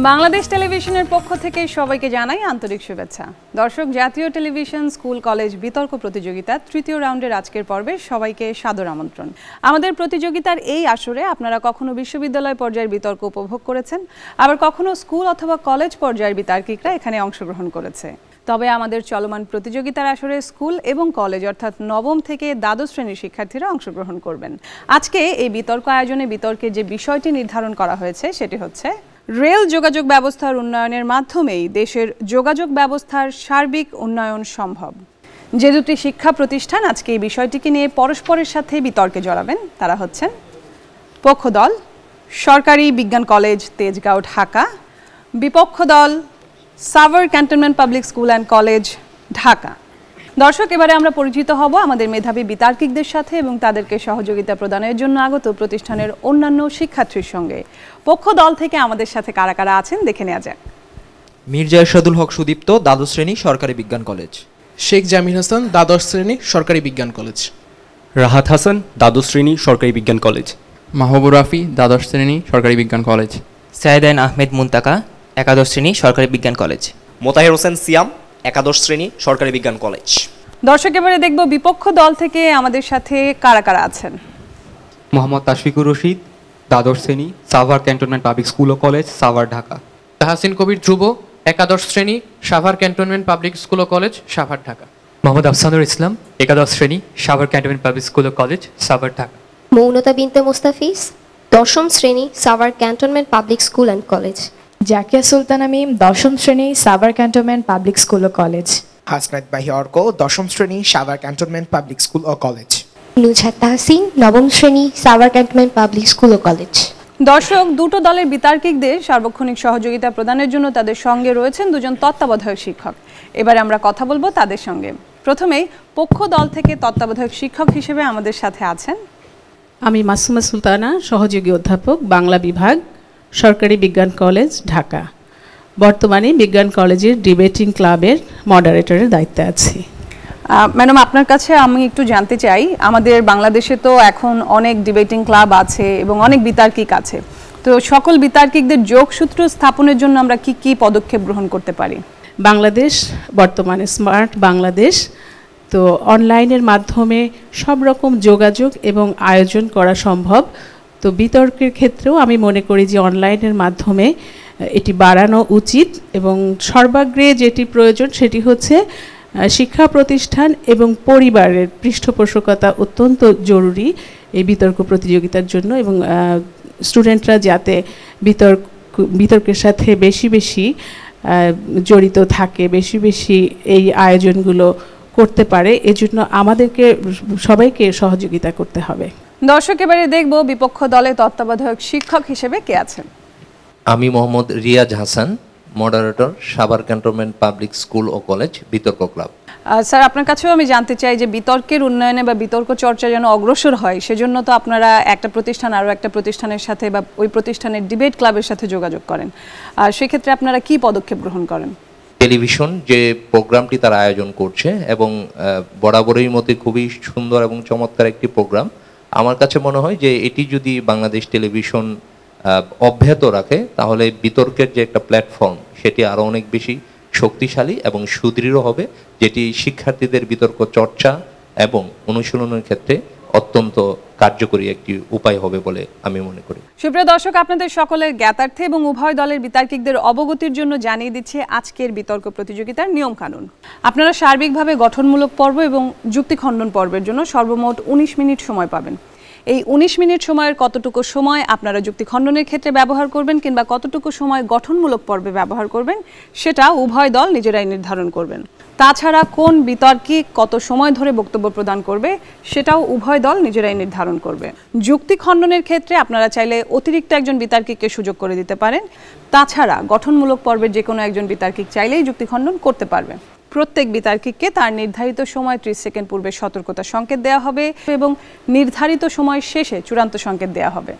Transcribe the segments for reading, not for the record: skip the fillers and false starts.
বাংলাদেশ টেলিভিশনের পক্ষ থেকে সবাইকে জানাই আন্তরিক শুভেচ্ছা। দর্শক, জাতীয় টেলিভিশন স্কুল কলেজ বিতর্ক প্রতিযোগিতা তৃতীয় রাউন্ডের আজকের পর্বে সবাইকে সাদর আমন্ত্রণ। আমাদের প্রতিযোগিতার এই আসরে আপনারা কখনো বিশ্ববিদ্যালয় পর্যায়ের বিতর্ক উপভোগ করেছেন, আবার কখনো স্কুল অথবা কলেজ পর্যায়ের বিতার্কিকরা এখানে অংশগ্রহণ করেছে। তবে আমাদের চলমান প্রতিযোগিতার আসরে স্কুল এবং কলেজ অর্থাৎ নবম থেকে দ্বাদশ শ্রেণীর শিক্ষার্থীরা অংশগ্রহণ করবেন। আজকে এই বিতর্ক আয়োজনে বিতর্কের যে বিষয়টি নির্ধারণ করা হয়েছে সেটি হচ্ছে রেল যোগাযোগ ব্যবস্থার উন্নয়নের মাধ্যমেই দেশের যোগাযোগ ব্যবস্থার সার্বিক উন্নয়ন সম্ভব। যে দুটি শিক্ষা প্রতিষ্ঠান আজকে এই বিষয়টিকে নিয়ে পরস্পরের সাথে বিতর্কে জড়াবেন তারা হচ্ছেন পক্ষ দল সরকারি বিজ্ঞান কলেজ তেজগাঁও ঢাকা, বিপক্ষ দল Savar cantonment public school and college Dhaka. দর্শক, এবারে আমরা পরিচিত হব আমাদের মেধাবী বিতার্কিকদের সাথে এবং তাদেরকে সহযোগিতা প্রদানের জন্য আগত প্রতিষ্ঠানের অন্যান্য শিক্ষার্থীর সঙ্গে। পক্ষ দল থেকে আমাদের সাথে কারা কারা আছেন দেখে নেওয়া যাক। মির্জা এরশাদুল হক সুদীপ্ত, দ্বাদশ শ্রেণী, সরকারি বিজ্ঞান কলেজ। শেখ জামিল হাসান, দ্বাদশ শ্রেণী, সরকারি বিজ্ঞান কলেজ। রাহাত হাসান, দ্বাদশ শ্রেণী, সরকারি বিজ্ঞান কলেজ। মাহবুবুর রাফি, দ্বাদশ শ্রেণী, সরকারি বিজ্ঞান কলেজ। সাইদান আহমেদ মুন্তাকা, একাদশ শ্রেণী, সরকারি বিজ্ঞান কলেজ। মোতাহের হোসেন সিয়াম, একাদশ শ্রেণী, সরকারি বিজ্ঞান কলেজ। দর্শক, এবারে দেখব বিপক্ষ দল থেকে আমাদের সাথে কারা কারা আছেন। মোহাম্মদ তাশফিকুর রশিদ, দ্বাদশ শ্রেণী, সাভার ক্যান্টনমেন্ট পাবলিক স্কুল ও কলেজ, সাভার ঢাকা। তাহসিন কবির ধ্রুব, একাদশ শ্রেণী, সাভার ক্যান্টনমেন্ট পাবলিক স্কুল ও কলেজ, সাভার ঢাকা। মোহাম্মদ আফসানুর ইসলাম, একাদশ শ্রেণী, সাভার ক্যান্টনমেন্ট পাবলিক স্কুল ও কলেজ, সাভার ঢাকা। মৌনতা বিনতে মুস্তাফিজ, দশম শ্রেণী, Savar cantonment public school and college. Zakia Sultana Mim, দশম শ্রেণী, সাভার ক্যান্টনমেন্ট পাবলিক স্কুল ও কলেজ। হাসনাত বাহি অর্ক, দশম শ্রেণী, সাভার ক্যান্টনমেন্ট পাবলিক স্কুল ও কলেজ। নুজহাত তাহসিন, নবম শ্রেণী, সাভার ক্যান্টনমেন্ট পাবলিক স্কুল ও কলেজ। দর্শক, দুটো দলের বিতার্কিকদের সার্বক্ষণিক সহযোগিতা প্রদানের জন্য তাদের সঙ্গে রয়েছেন দুজন তত্ত্বাবধায়ক শিক্ষক। এবারে আমরা কথা বলবো তাদের সঙ্গে। প্রথমেই পক্ষ দল থেকে তত্ত্বাবধায়ক শিক্ষক হিসেবে আমাদের সাথে আছেন আমি মাসুমা সুলতানা, সহযোগী অধ্যাপক, বাংলা বিভাগ, সরকারি বিজ্ঞান কলেজ, ঢাকা। বর্তমানে বিজ্ঞান কলেজের ডিবেটিং ক্লাবের মডারেটরের দায়িত্বে আছি। ম্যাডাম, আপনার কাছে আমি একটু জানতে চাই, আমাদের বাংলাদেশে তো এখন অনেক ডিবেটিং ক্লাব আছে এবং অনেক বিতার্কিক আছে, তো সকল বিতার্কিকদের যোগসূত্র স্থাপনের জন্য আমরা কি কি পদক্ষেপ গ্রহণ করতে পারি? বাংলাদেশ বর্তমানে স্মার্ট বাংলাদেশ, তো অনলাইনের মাধ্যমে সব রকম যোগাযোগ এবং আয়োজন করা সম্ভব। তো বিতর্কের ক্ষেত্রেও আমি মনে করি যে অনলাইনের মাধ্যমে এটি বাড়ানো উচিত এবং সর্বাগ্রে যেটি প্রয়োজন সেটি হচ্ছে শিক্ষা প্রতিষ্ঠান এবং পরিবারের পৃষ্ঠপোষকতা অত্যন্ত জরুরি এই বিতর্ক প্রতিযোগিতার জন্য, এবং স্টুডেন্টরা যাতে বিতর্কের সাথে বেশি বেশি জড়িত থাকে, বেশি বেশি এই আয়োজনগুলো করতে পারে, এজন্য আমাদেরকে সবাইকে সহযোগিতা করতে হবে। দর্শক, এবারে দেখব বিপক্ষ দলে তত্ত্বাবধায়ক শিক্ষক হিসেবে কে আছেন। আমি Mohammad Riaz Hasan, moderator, Savar cantonment public school ও কলেজ, বিতর্ক ক্লাব। স্যার, আপনার কাছেও আমি জানতে চাই যে বিতর্কের উন্নয়নে বা বিতর্ক চর্চা যেন অগ্রসর হয়, সেজন্য তো আপনারা একটা প্রতিষ্ঠান আরও একটা প্রতিষ্ঠানের সাথে বা ওই প্রতিষ্ঠানের ডিবেট ক্লাবের সাথে যোগাযোগ করেন, আর সেক্ষেত্রে আপনারা কি পদক্ষেপ গ্রহণ করেন? টেলিভিশন যে প্রোগ্রামটি তারা আয়োজন করছে এবং বরাবরের মধ্যে খুবই সুন্দর এবং চমৎকার একটি প্রোগ্রাম। আমার কাছে মনে হয় যে এটি যদি বাংলাদেশ টেলিভিশন অব্যাহত রাখে তাহলে বিতর্কের যে একটা প্ল্যাটফর্ম সেটি আরও অনেক বেশি শক্তিশালী এবং সুদৃঢ় হবে, যেটি শিক্ষার্থীদের বিতর্ক চর্চা এবং অনুশীলনের ক্ষেত্রে অত্যন্ত কার্যকরী একটি উপায় হবে বলে আমি মনে করি। সুপ্রিয় দর্শক, আপনাদের সকলের জ্ঞাতার্থে এবং উভয় দলের বিতার্কিকদের অবগতির জন্য জানিয়ে দিচ্ছে আজকের বিতর্ক প্রতিযোগিতার নিয়ম কানুন। আপনারা সার্বিকভাবে গঠনমূলক পর্ব এবং যুক্তি খণ্ডন পর্বের জন্য সর্বমোট 19 মিনিট সময় পাবেন। এই 19 মিনিট সময়ের কতটুকু সময় আপনারা যুক্তি খণ্ডনের ক্ষেত্রে ব্যবহার করবেন কিংবা কতটুকু সময় গঠনমূলক পর্বে ব্যবহার করবেন সেটা উভয় দল নিজেরাই নির্ধারণ করবেন। তাছাড়া কোন বিতর্কিক কত সময় ধরে বক্তব্য প্রদান করবে সেটাও উভয় দল নিজেরাই নির্ধারণ করবে। যুক্তি খণ্ডনের ক্ষেত্রে আপনারা চাইলে অতিরিক্ত একজন বিতার্কিককে সুযোগ করে দিতে পারেন। তাছাড়া গঠনমূলক পর্বের যে কোনো একজন বিতার্কিক চাইলেই যুক্তি খণ্ডন করতে পারবে। প্রত্যেক বিতার্কিককে তার নির্ধারিত সময় 30 সেকেন্ড পূর্বে সতর্কতা সংকেত দেওয়া হবে এবং নির্ধারিত সময় শেষে চূড়ান্ত সংকেত দেওয়া হবে।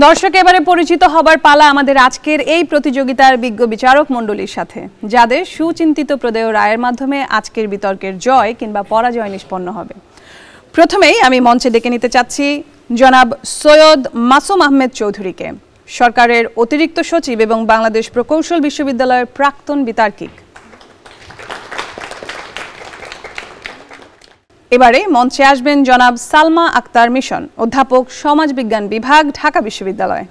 দর্শক, এবারে পরিচিত হবার পালা আমাদের আজকের এই প্রতিযোগিতার বিজ্ঞ বিচারক মণ্ডলীর সাথে, যাদের সুচিন্তিত প্রদেয় রায়ের মাধ্যমে আজকের বিতর্কের জয় কিংবা পরাজয় নিষ্পন্ন হবে। প্রথমেই আমি মঞ্চে ডেকে নিতে চাচ্ছি জনাব সৈয়দ মাসুম আহমেদ চৌধুরীকে, সরকারের অতিরিক্ত সচিব এবং বাংলাদেশ প্রকৌশল বিশ্ববিদ্যালয়ের প্রাক্তন বিতার্কিক। এবারে মঞ্চে আসবেন জনাব সালমা আক্তার মিশন, অধ্যাপক সমাজবিজ্ঞান বিভাগ, ঢাকা বিশ্ববিদ্যালয়।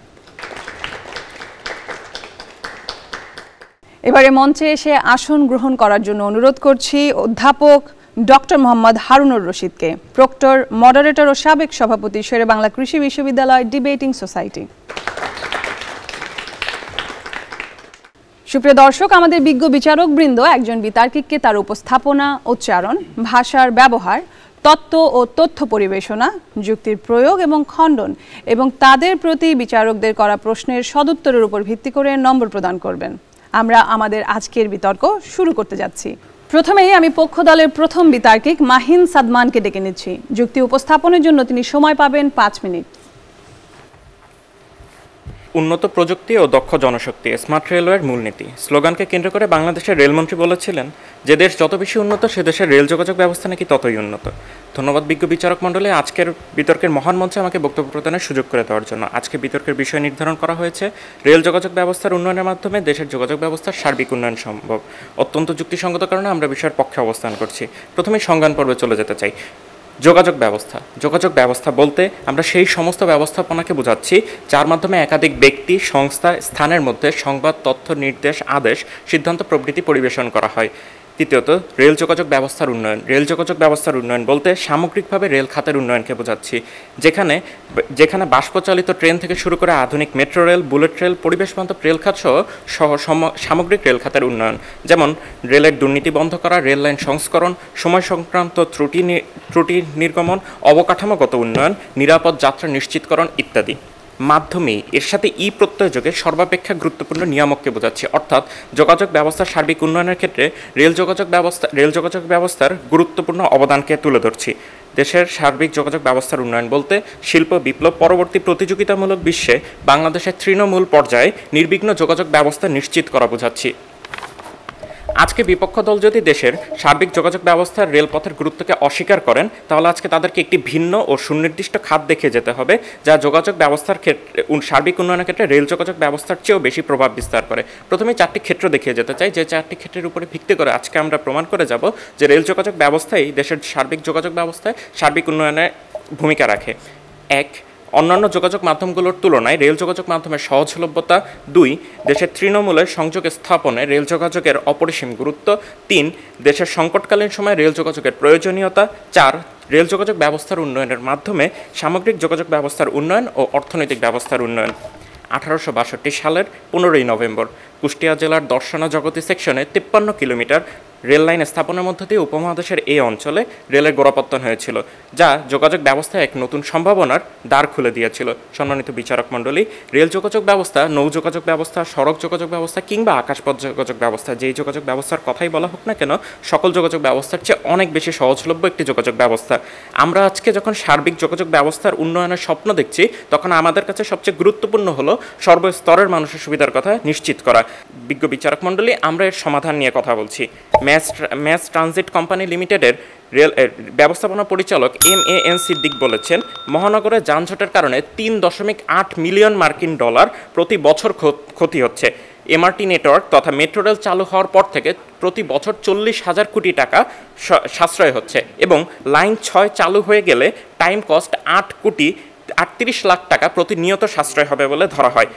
এবারে মঞ্চে এসে আসন গ্রহণ করার জন্য অনুরোধ করছি অধ্যাপক ডক্টর মোহাম্মদ হারুনুর রশিদকে, প্রক্টর, মডারেটর ও সাবেক সভাপতি, শেরেবাংলা কৃষি বিশ্ববিদ্যালয় ডিবেটিং সোসাইটি। সুপ্রিয় দর্শক, আমাদের বিজ্ঞ বিচারকবৃন্দ একজন বিতার্কিককে তার উপস্থাপনা, উচ্চারণ, ভাষার ব্যবহার, তত্ত্ব ও তথ্য পরিবেশনা, যুক্তির প্রয়োগ এবং খণ্ডন এবং তাদের প্রতি বিচারকদের করা প্রশ্নের সদুত্তরের উপর ভিত্তি করে নম্বর প্রদান করবেন। আমরা আমাদের আজকের বিতর্ক শুরু করতে যাচ্ছি। প্রথমেই আমি পক্ষ দলের প্রথম বিতার্কিক মাহিন সাদমানকে ডেকে নিচ্ছি। যুক্তি উপস্থাপনের জন্য তিনি সময় পাবেন 5 মিনিট। উন্নত প্রযুক্তি ও দক্ষ জনশক্তি স্মার্ট রেলওয়ের মূলনীতি স্লোগানকে কেন্দ্র করে বাংলাদেশের রেলমন্ত্রী বলেছিলেন যে দেশ যত বেশি উন্নত সে দেশের রেল যোগাযোগ ব্যবস্থা নাকি ততই উন্নত। ধন্যবাদ বিজ্ঞ বিচারক মণ্ডলী আজকের বিতর্কের মহান মঞ্চে আমাকে বক্তব্য প্রদানের সুযোগ করে দেওয়ার জন্য। আজকে বিতর্কের বিষয় নির্ধারণ করা হয়েছে রেল যোগাযোগ ব্যবস্থার উন্নয়নের মাধ্যমে দেশের যোগাযোগ ব্যবস্থার সার্বিক উন্নয়ন সম্ভব। অত্যন্ত যুক্তিসঙ্গত কারণে আমরা বিষয়ের পক্ষে অবস্থান করছি। প্রথমেই সংজ্ঞান পর্বে চলে যেতে চাই। যোগাযোগ ব্যবস্থা বলতে আমরা সেই সমস্ত ব্যবস্থাপনাকে বোঝাচ্ছি যার মাধ্যমে একাধিক ব্যক্তি, সংস্থা, স্থানের মধ্যে সংবাদ, তথ্য, নির্দেশ, আদেশ, সিদ্ধান্ত প্রভৃতি পরিবেশন করা হয়। তৃতীয়ত, রেল যোগাযোগ ব্যবস্থার উন্নয়ন বলতে সামগ্রিকভাবে রেল খাতের উন্নয়নকে বোঝাচ্ছি, যেখানে বাষ্পচালিত ট্রেন থেকে শুরু করে আধুনিক মেট্রো রেল, বুলেট রেল, পরিবেশ বান্ধব রেল খাত সহ সামগ্রিক রেল খাতের উন্নয়ন, যেমন রেলের দুর্নীতি বন্ধ করা, রেল লাইন সংস্করণ, সময় সংক্রান্ত ত্রুটি নির্গমন, অবকাঠামোগত উন্নয়ন, নিরাপদ যাত্রা নিশ্চিতকরণ ইত্যাদি। মাধ্যমে এর সাথে প্রত্যয় যোগে সর্বাপেক্ষা গুরুত্বপূর্ণ নিয়ামককে বোঝাচ্ছে, অর্থাৎ যোগাযোগ ব্যবস্থার সার্বিক উন্নয়নের ক্ষেত্রে রেল যোগাযোগ ব্যবস্থার গুরুত্বপূর্ণ অবদানকে তুলে ধরছি। দেশের সার্বিক যোগাযোগ ব্যবস্থার উন্নয়ন বলতে শিল্প বিপ্লব পরবর্তী প্রতিযোগিতামূলক বিশ্বে বাংলাদেশের তৃণমূল পর্যায়ে নির্বিঘ্ন যোগাযোগ ব্যবস্থা নিশ্চিত করা বোঝাচ্ছি। আজকে বিপক্ষ দল যদি দেশের সার্বিক যোগাযোগ ব্যবস্থার রেলপথের গুরুত্বকে অস্বীকার করেন, তাহলে আজকে তাদেরকে একটি ভিন্ন ও সুনির্দিষ্ট খাত দেখিয়ে যেতে হবে যা যোগাযোগ ব্যবস্থার ক্ষেত্রে সার্বিক উন্নয়নের ক্ষেত্রে রেল যোগাযোগ ব্যবস্থার চেয়েও বেশি প্রভাব বিস্তার করে। প্রথমে 4টি ক্ষেত্র দেখিয়ে যেতে চাই, যে 4টি ক্ষেত্রের উপরে ভিত্তি করে আজকে আমরা প্রমাণ করে যাব যে রেল যোগাযোগ ব্যবস্থাই দেশের সার্বিক যোগাযোগ ব্যবস্থায় সার্বিক উন্নয়নে ভূমিকা রাখে। 1, অন্যান্য যোগাযোগ মাধ্যমগুলোর তুলনায় রেল যোগাযোগ মাধ্যমের সহজলভ্যতা। 2, দেশের তৃণমূলের সংযোগ স্থাপনে রেল যোগাযোগের অপরিসীম গুরুত্ব। 3, দেশের সংকটকালীন সময় রেল যোগাযোগের প্রয়োজনীয়তা। 4, রেল যোগাযোগ ব্যবস্থার উন্নয়নের মাধ্যমে সামগ্রিক যোগাযোগ ব্যবস্থার উন্নয়ন ও অর্থনৈতিক ব্যবস্থার উন্নয়ন। 1862 সালের 15ই নভেম্বর কুষ্টিয়া জেলার দর্শনা জগতী সেকশনে 53 কিলোমিটার রেল লাইন স্থাপনের মধ্য দিয়ে উপমহাদেশের এই অঞ্চলে রেলের গোড়াপত্তন হয়েছিল, যা যোগাযোগ ব্যবস্থায় এক নতুন সম্ভাবনার দ্বার খুলে দিয়েছিল। সম্মানিত বিচারক মণ্ডলী, রেল যোগাযোগ ব্যবস্থা, নৌ যোগাযোগ ব্যবস্থা, সড়ক যোগাযোগ ব্যবস্থা কিংবা আকাশপথ যোগাযোগ ব্যবস্থা, যেই যোগাযোগ ব্যবস্থার কথাই বলা হোক না কেন, সকল যোগাযোগ ব্যবস্থার চেয়ে অনেক বেশি সহজলভ্য একটি যোগাযোগ ব্যবস্থা। আমরা আজকে যখন সার্বিক যোগাযোগ ব্যবস্থার উন্নয়নের স্বপ্ন দেখছি, তখন আমাদের কাছে সবচেয়ে গুরুত্বপূর্ণ হলো সর্বস্তরের মানুষের সুবিধার কথা নিশ্চিত করা। বিজ্ঞ বিচারক মণ্ডলী, আমরা এর সমাধান নিয়ে কথা বলছি। ম্যাস ট্রানজিট কোম্পানি লিমিটেডের রেল ব্যবস্থাপনা পরিচালক MAN সিদ্দিক বলেছেন, মহানগরে যানজটের কারণে 3.8 মিলিয়ন মার্কিন ডলার প্রতি বছর ক্ষতি হচ্ছে। MRT নেটওয়ার্ক তথা মেট্রো রেল চালু হওয়ার পর থেকে প্রতি বছর 40,000 কোটি টাকা সাশ্রয় হচ্ছে এবং লাইন 6 চালু হয়ে গেলে টাইম কস্ট 8 কোটি 38 লাখ টাকা প্রতিনিয়ত সাশ্রয় হবে বলে ধরা হয়।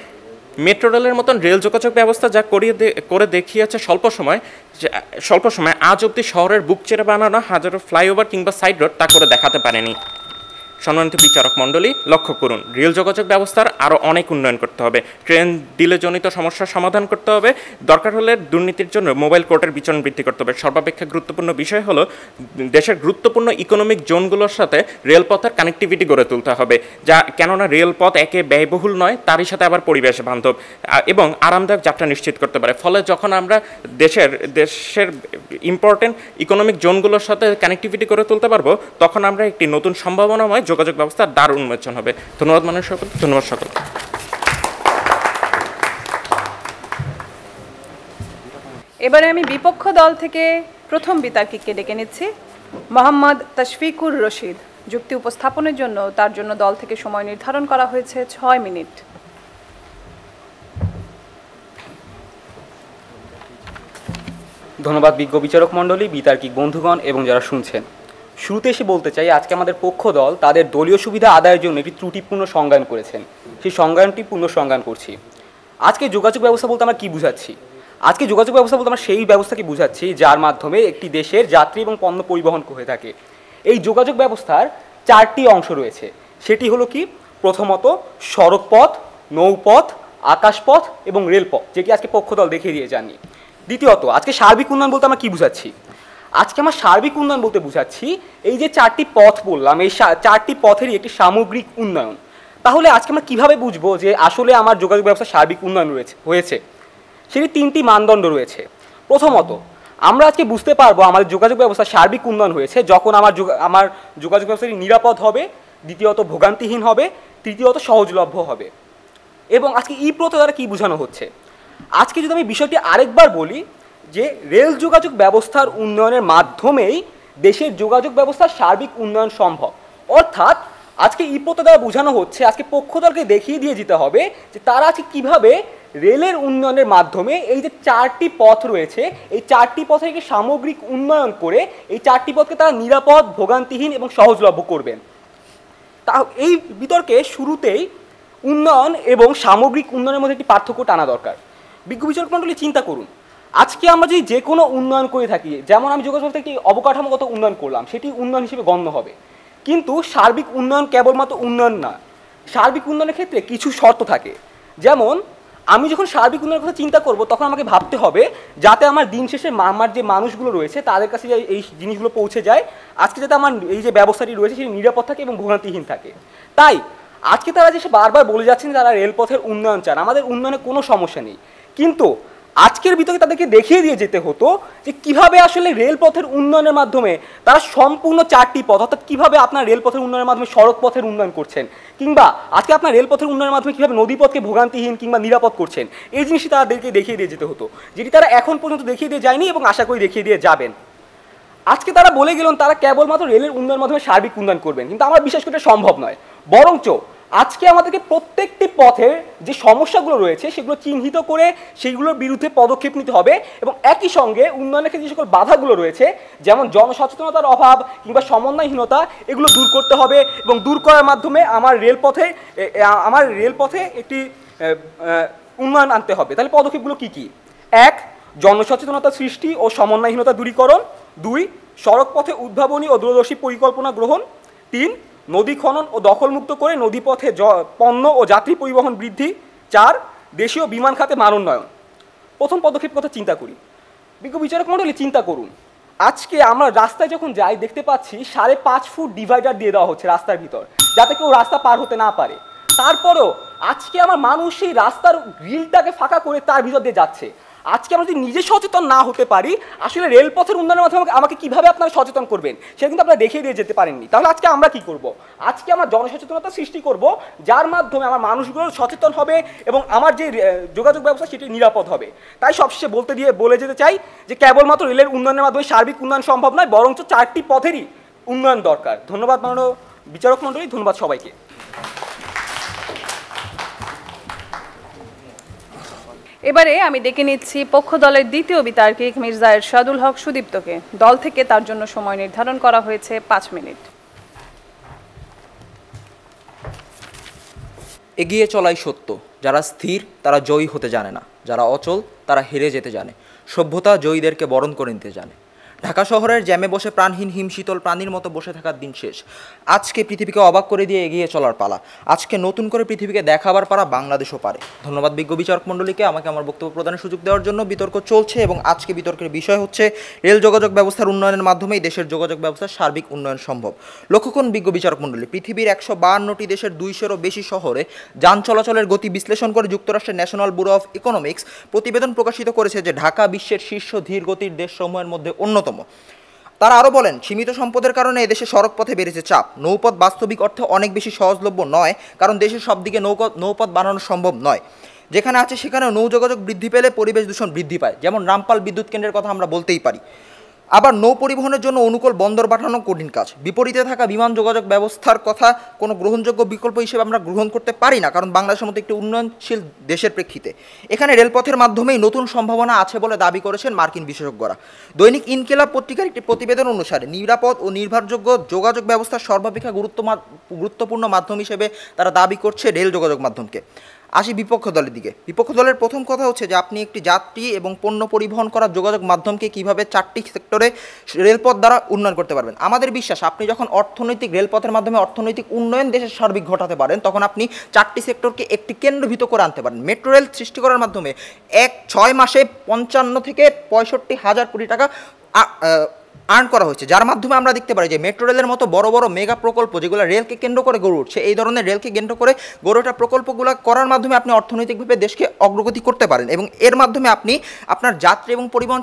মেট্রো রেলের মতন রেল যোগাযোগ ব্যবস্থা যা করে দেখিয়েছে স্বল্প সময় আজ অবধি শহরের বুক চেড়ে বানানো হাজারো ফ্লাইওভার কিংবা সাইড রোড তা করে দেখাতে পারেনি। সম্মানিত বিচারক মণ্ডলী, লক্ষ্য করুন, রেল যোগাযোগ ব্যবস্থার আরও অনেক উন্নয়ন করতে হবে। ট্রেন ডিলেজনিত সমস্যার সমাধান করতে হবে। দরকার হলে দুর্নীতির জন্য মোবাইল কোর্টের বিচরণ বৃদ্ধি করতে হবে। সর্বাপেক্ষা গুরুত্বপূর্ণ বিষয় হলো দেশের গুরুত্বপূর্ণ ইকোনমিক জোনগুলোর সাথে রেলপথের কানেক্টিভিটি গড়ে তুলতে হবে, যা কেননা রেলপথ একে ব্যয়বহুল নয়, তারই সাথে আবার পরিবেশ বান্ধব এবং আরামদায়ক যাত্রা নিশ্চিত করতে পারে। ফলে যখন আমরা দেশের ইম্পর্টেন্ট ইকোনমিক জোনগুলোর সাথে কানেক্টিভিটি করে তুলতে পারবো, তখন আমরা একটি নতুন সম্ভাবনাময় যোগাযোগ ব্যবস্থার দ্বার উন্মোচন হবে। ধন্যবাদ মানুষ সকল, ধন্যবাদ সকল। এবারে আমি বিপক্ষ দল থেকে প্রথম বিতার্কিককে ডেকে নিচ্ছি, মোহাম্মদ তশফিকুর রশিদ, যুক্তি উপস্থাপনের জন্য তার জন্য দল থেকে সময় নির্ধারণ করা হয়েছে 6 মিনিট। ধন্যবাদ বিজ্ঞ বিচারক মণ্ডলী, বিতার্কিক বন্ধুগণ এবং যারা শুনছেন। শুরুতে এসে বলতে চাই, আজকে আমাদের পক্ষ দল তাদের দলীয় সুবিধা আদায়ের জন্য একটি ত্রুটিপূর্ণ সংজ্ঞান করেছেন। সেই সংজ্ঞানটি পুনঃসংজ্ঞান করছি। আজকে যোগাযোগ ব্যবস্থা বলতে আমরা কী বুঝাচ্ছি? আজকে যোগাযোগ ব্যবস্থা বলতে আমরা সেই ব্যবস্থাকে বুঝাচ্ছি যার মাধ্যমে একটি দেশের যাত্রী এবং পণ্য পরিবহন হয়ে থাকে। এই যোগাযোগ ব্যবস্থার 4টি অংশ রয়েছে। সেটি হলো কি? প্রথমত সড়কপথ, নৌপথ, আকাশপথ এবং রেলপথ, যেটি আজকে পক্ষ দল দেখিয়ে দিয়ে যাননি। দ্বিতীয়ত আজকে সার্বিক উন্নয়ন বলতে আমরা কী বুঝাচ্ছি? আজকে আমরা সার্বিক উন্নয়ন বলতে বুঝাচ্ছি এই যে 4টি পথ বললাম, এই 4টি পথেরই একটি সামগ্রিক উন্নয়ন। তাহলে আজকে আমরা কীভাবে বুঝবো যে আসলে আমার যোগাযোগ ব্যবস্থা সার্বিক উন্নয়ন হয়েছে? সেটি 3টি মানদণ্ড রয়েছে। প্রথমত আমরা আজকে বুঝতে পারবো আমাদের যোগাযোগ ব্যবস্থা সার্বিক উন্নয়ন হয়েছে যখন আমার যোগাযোগ ব্যবস্থাটি নিরাপদ হবে, দ্বিতীয়ত ভোগান্তিহীন হবে, তৃতীয়ত সহজলভ্য হবে। এবং আজকে ই প্রথা দ্বারা কী বোঝানো হচ্ছে? আজকে যদি আমি বিষয়টি আরেকবার বলি যে রেল যোগাযোগ ব্যবস্থার উন্নয়নের মাধ্যমেই দেশের যোগাযোগ ব্যবস্থার সার্বিক উন্নয়ন সম্ভব। অর্থাৎ আজকে ই প্রথা দ্বারা বোঝানো হচ্ছে আজকে পক্ষ দলকে দেখিয়ে দিয়ে যেতে হবে যে তারা আজকে কীভাবে রেলের উন্নয়নের মাধ্যমে এই যে 4টি পথ রয়েছে, এই 4টি পথের সামগ্রিক উন্নয়ন করে এই 4টি পথকে তারা নিরাপদ, ভোগান্তিহীন এবং সহজলভ্য করবেন। তা এই বিতর্কে শুরুতেই উন্নয়ন এবং সামগ্রিক উন্নয়নের মধ্যে একটি পার্থক্য টানা দরকার। বিজ্ঞ বিচারক মণ্ডলী চিন্তা করুন, আজকে আমরা যদি যে কোনো উন্নয়ন করে থাকি, যেমন আমি যোগাযোগ ব্যবস্থায় একটি অবকাঠামোগত উন্নয়ন করলাম, সেটি উন্নয়ন হিসেবে গণ্য হবে। কিন্তু সার্বিক উন্নয়ন কেবলমাত্র উন্নয়ন না, সার্বিক উন্নয়নের ক্ষেত্রে কিছু শর্ত থাকে। যেমন আমি যখন সার্বিক উন্নয়নের কথা চিন্তা করব তখন আমাকে ভাবতে হবে যাতে আমার দিন শেষে আমার যে মানুষগুলো রয়েছে তাদের কাছে এই জিনিসগুলো পৌঁছে যায়, আজকে যাতে আমার এই যে ব্যবস্থাটি রয়েছে সেটি নিরাপদ থাকে এবং ভোগান্তিহীন থাকে। তাই আজকে তারা যে বারবার বলে যাচ্ছেন তারা রেলপথের উন্নয়ন চান, আমাদের উন্নয়নে কোনো সমস্যা নেই, কিন্তু আজকের বিতর্কে তাদেরকে দেখিয়ে দিয়ে যেতে হতো যে কিভাবে আসলে রেলপথের উন্নয়নের মাধ্যমে তারা সম্পূর্ণ 4টি পথ, অর্থাৎ কীভাবে আপনার রেলপথের উন্নয়নের মাধ্যমে সড়ক পথের উন্নয়ন করছেন, কিংবা আজকে আপনার রেলপথের উন্নয়নের মাধ্যমে কীভাবে নদীপথকে ভোগান্তিহীন কিংবা নিরাপদ করছেন, এই জিনিসটি তাদেরকে দেখিয়ে দিয়ে যেতে হতো, যেটি তারা এখন পর্যন্ত দেখিয়ে দিয়ে যায়নি এবং আশা করি দেখিয়ে দিয়ে যাবেন। আজকে তারা বলে গেলেন তারা কেবলমাত্র রেলের উন্নয়নের মাধ্যমে সার্বিক উন্নয়ন করবেন, কিন্তু আমার বিশ্বাস করি এটা সম্ভব নয়। বরঞ্চ আজকে আমাদেরকে প্রত্যেকটি পথের যে সমস্যাগুলো রয়েছে সেগুলো চিহ্নিত করে সেইগুলোর বিরুদ্ধে পদক্ষেপ নিতে হবে এবং একই সঙ্গে উন্নয়নের ক্ষেত্রে যে সকল বাধাগুলো রয়েছে, যেমন জনসচেতনতার অভাব কিংবা সমন্বয়হীনতা, এগুলো দূর করতে হবে এবং দূর করার মাধ্যমে আমার রেলপথে একটি উন্নয়ন আনতে হবে। তাহলে পদক্ষেপগুলো কী কী? 1. জনসচেতনতা সৃষ্টি ও সমন্বয়হীনতা দূরীকরণ। 2. সড়ক পথে উদ্ভাবনী ও দূরদর্শী পরিকল্পনা গ্রহণ। 3. নদী খনন ও দখলমুক্ত করে নদীপথে পণ্য ও যাত্রী পরিবহন বৃদ্ধি। 4. দেশীয় বিমান খাতে মান উন্নয়ন। প্রথম পদক্ষেপ কথা চিন্তা করি। বিজ্ঞ বিচারক মণ্ডলী চিন্তা করুন, আজকে আমরা রাস্তায় যখন যাই দেখতে পাচ্ছি 5.5 ফুট ডিভাইডার দিয়ে দেওয়া হচ্ছে রাস্তার ভিতর, যাতে কেউ রাস্তা পার হতে না পারে। তারপরেও আজকে আমার মানুষ সেই রাস্তার গ্রিলটাকে ফাঁকা করে তার ভিতর দিয়ে যাচ্ছে। আজকে আমরা যদি নিজে সচেতন না হতে পারি, আসলে রেলপথের উন্নয়নের মাধ্যমে আমাকে কীভাবে আপনারা সচেতন করবেন সেটা কিন্তু আপনারা দেখিয়ে দিয়ে যেতে পারেননি। তাহলে আজকে আমরা কি করব? আজকে আমরা জনসচেতনতা সৃষ্টি করব, যার মাধ্যমে আমার মানুষগুলো সচেতন হবে এবং আমার যে যোগাযোগ ব্যবস্থা সেটি নিরাপদ হবে। তাই সবশেষে বলে যেতে চাই যে কেবলমাত্র রেলের উন্নয়নের মাধ্যমে সার্বিক উন্নয়ন সম্ভব নয়, বরঞ্চ 4টি পথেরই উন্নয়ন দরকার। ধন্যবাদ মাননীয় বিচারক মণ্ডলী, ধন্যবাদ সবাইকে। এবারে আমি ডেকে নিচ্ছি পক্ষ দলের দ্বিতীয় বিতার্কিক মির্জা এরশাদুল হক সুদীপ্তকে। দল থেকে তার জন্য সময় নির্ধারণ করা হয়েছে 5 মিনিট। এগিয়ে চলাই সত্য, যারা স্থির তারা জয়ী হতে জানে না, যারা অচল তারা হেরে যেতে জানে, সভ্যতা জয়ীদেরকে বরণ করে নিতে জানে। ঢাকা শহরের জ্যামে বসে প্রাণহীন হিমশীতল প্রাণীর মতো বসে থাকার দিন শেষ। আজকে পৃথিবীকে অবাক করে দিয়ে এগিয়ে চলার পালা, আজকে নতুন করে পৃথিবীকে দেখাবার পারা বাংলাদেশও পারে। ধন্যবাদ বিজ্ঞ বিচারক মণ্ডলীকে আমাকে আমার বক্তব্য প্রদানের সুযোগ দেওয়ার জন্য। বিতর্ক চলছে এবং আজকে বিতর্কের বিষয় হচ্ছে রেল যোগাযোগ ব্যবস্থার উন্নয়নের মাধ্যমেই দেশের যোগাযোগ ব্যবস্থার সার্বিক উন্নয়ন সম্ভব। লক্ষ্য করুন বিজ্ঞ বিচারক মণ্ডলী, পৃথিবীর 152টি দেশের 200-এরও বেশি শহরে যান চলাচলের গতি বিশ্লেষণ করে যুক্তরাষ্ট্রের ন্যাশনাল ব্যুরো অফ ইকোনমিক্স প্রতিবেদন প্রকাশিত করেছে যে ঢাকা বিশ্বের শীর্ষ ধীরগতির দেশসমূহের মধ্যে অন্যতম। তারা আরও বলেন, সীমিত সম্পদের কারণে এদেশে সড়ক পথে বেড়েছে চাপ। নৌপথ বাস্তবিক অর্থে অনেক বেশি সহজলভ্য নয়, কারণ দেশের সব দিকে নৌপথ বানানো সম্ভব নয়। যেখানে আছে সেখানেও নৌ যোগাযোগ বৃদ্ধি পেলে পরিবেশ দূষণ বৃদ্ধি পায়, যেমন রামপাল বিদ্যুৎ কেন্দ্রের কথা আমরা বলতেই পারি। আবার নৌ পরিবহনের জন্য অনুকূল বন্দর পাঠানো কঠিন কাজ। বিপরীতে থাকা বিমান যোগাযোগ ব্যবস্থার কথা কোনো গ্রহণযোগ্য বিকল্প হিসেবে আমরা গ্রহণ করতে পারি না, কারণ বাংলাদেশের মতো একটি উন্নয়নশীল দেশের প্রেক্ষিতে এখানে রেলপথের মাধ্যমেই নতুন সম্ভাবনা আছে বলে দাবি করেছেন মার্কিন বিশেষজ্ঞরা। দৈনিক ইনকিলাব পত্রিকার একটি প্রতিবেদন অনুসারে নিরাপদ ও নির্ভরযোগ্য যোগাযোগ ব্যবস্থার সর্বাপেক্ষা গুরুত্বপূর্ণ মাধ্যম হিসেবে তারা দাবি করছে রেল যোগাযোগ মাধ্যমকে। আসি বিপক্ষ দলের দিকে। বিপক্ষ দলের প্রথম কথা হচ্ছে যে আপনি একটি যাত্রী এবং পণ্য পরিবহন করার যোগাযোগ মাধ্যমকে কিভাবে 4টি সেক্টরে রেলপথ দ্বারা উন্নয়ন করতে পারবেন। আমাদের বিশ্বাস আপনি যখন অর্থনৈতিক রেলপথের মাধ্যমে অর্থনৈতিক উন্নয়ন দেশের সার্বিক ঘটাতে পারেন, তখন আপনি 4টি সেক্টরকে একটি কেন্দ্রভূত করে আনতে পারেন। মেট্রো রেল সৃষ্টি করার মাধ্যমে 6 মাসে 55 থেকে 65 হাজার কোটি টাকা আর্ন করা হয়েছে, যার মাধ্যমে আমরা দেখতে পারি যে মেট্রো রেলের মতো বড় বড় মেগা প্রকল্প যেগুলো রেলকে কেন্দ্র করে গড়ে উঠছে, এই ধরনের রেলকে কেন্দ্র করে গড়ে ওঠা প্রকল্পগুলো করার মাধ্যমে আপনি অর্থনৈতিকভাবে দেশকে অগ্রগতি করতে পারেন এবং এর মাধ্যমে আপনি আপনার যাত্রী এবং পরিবহন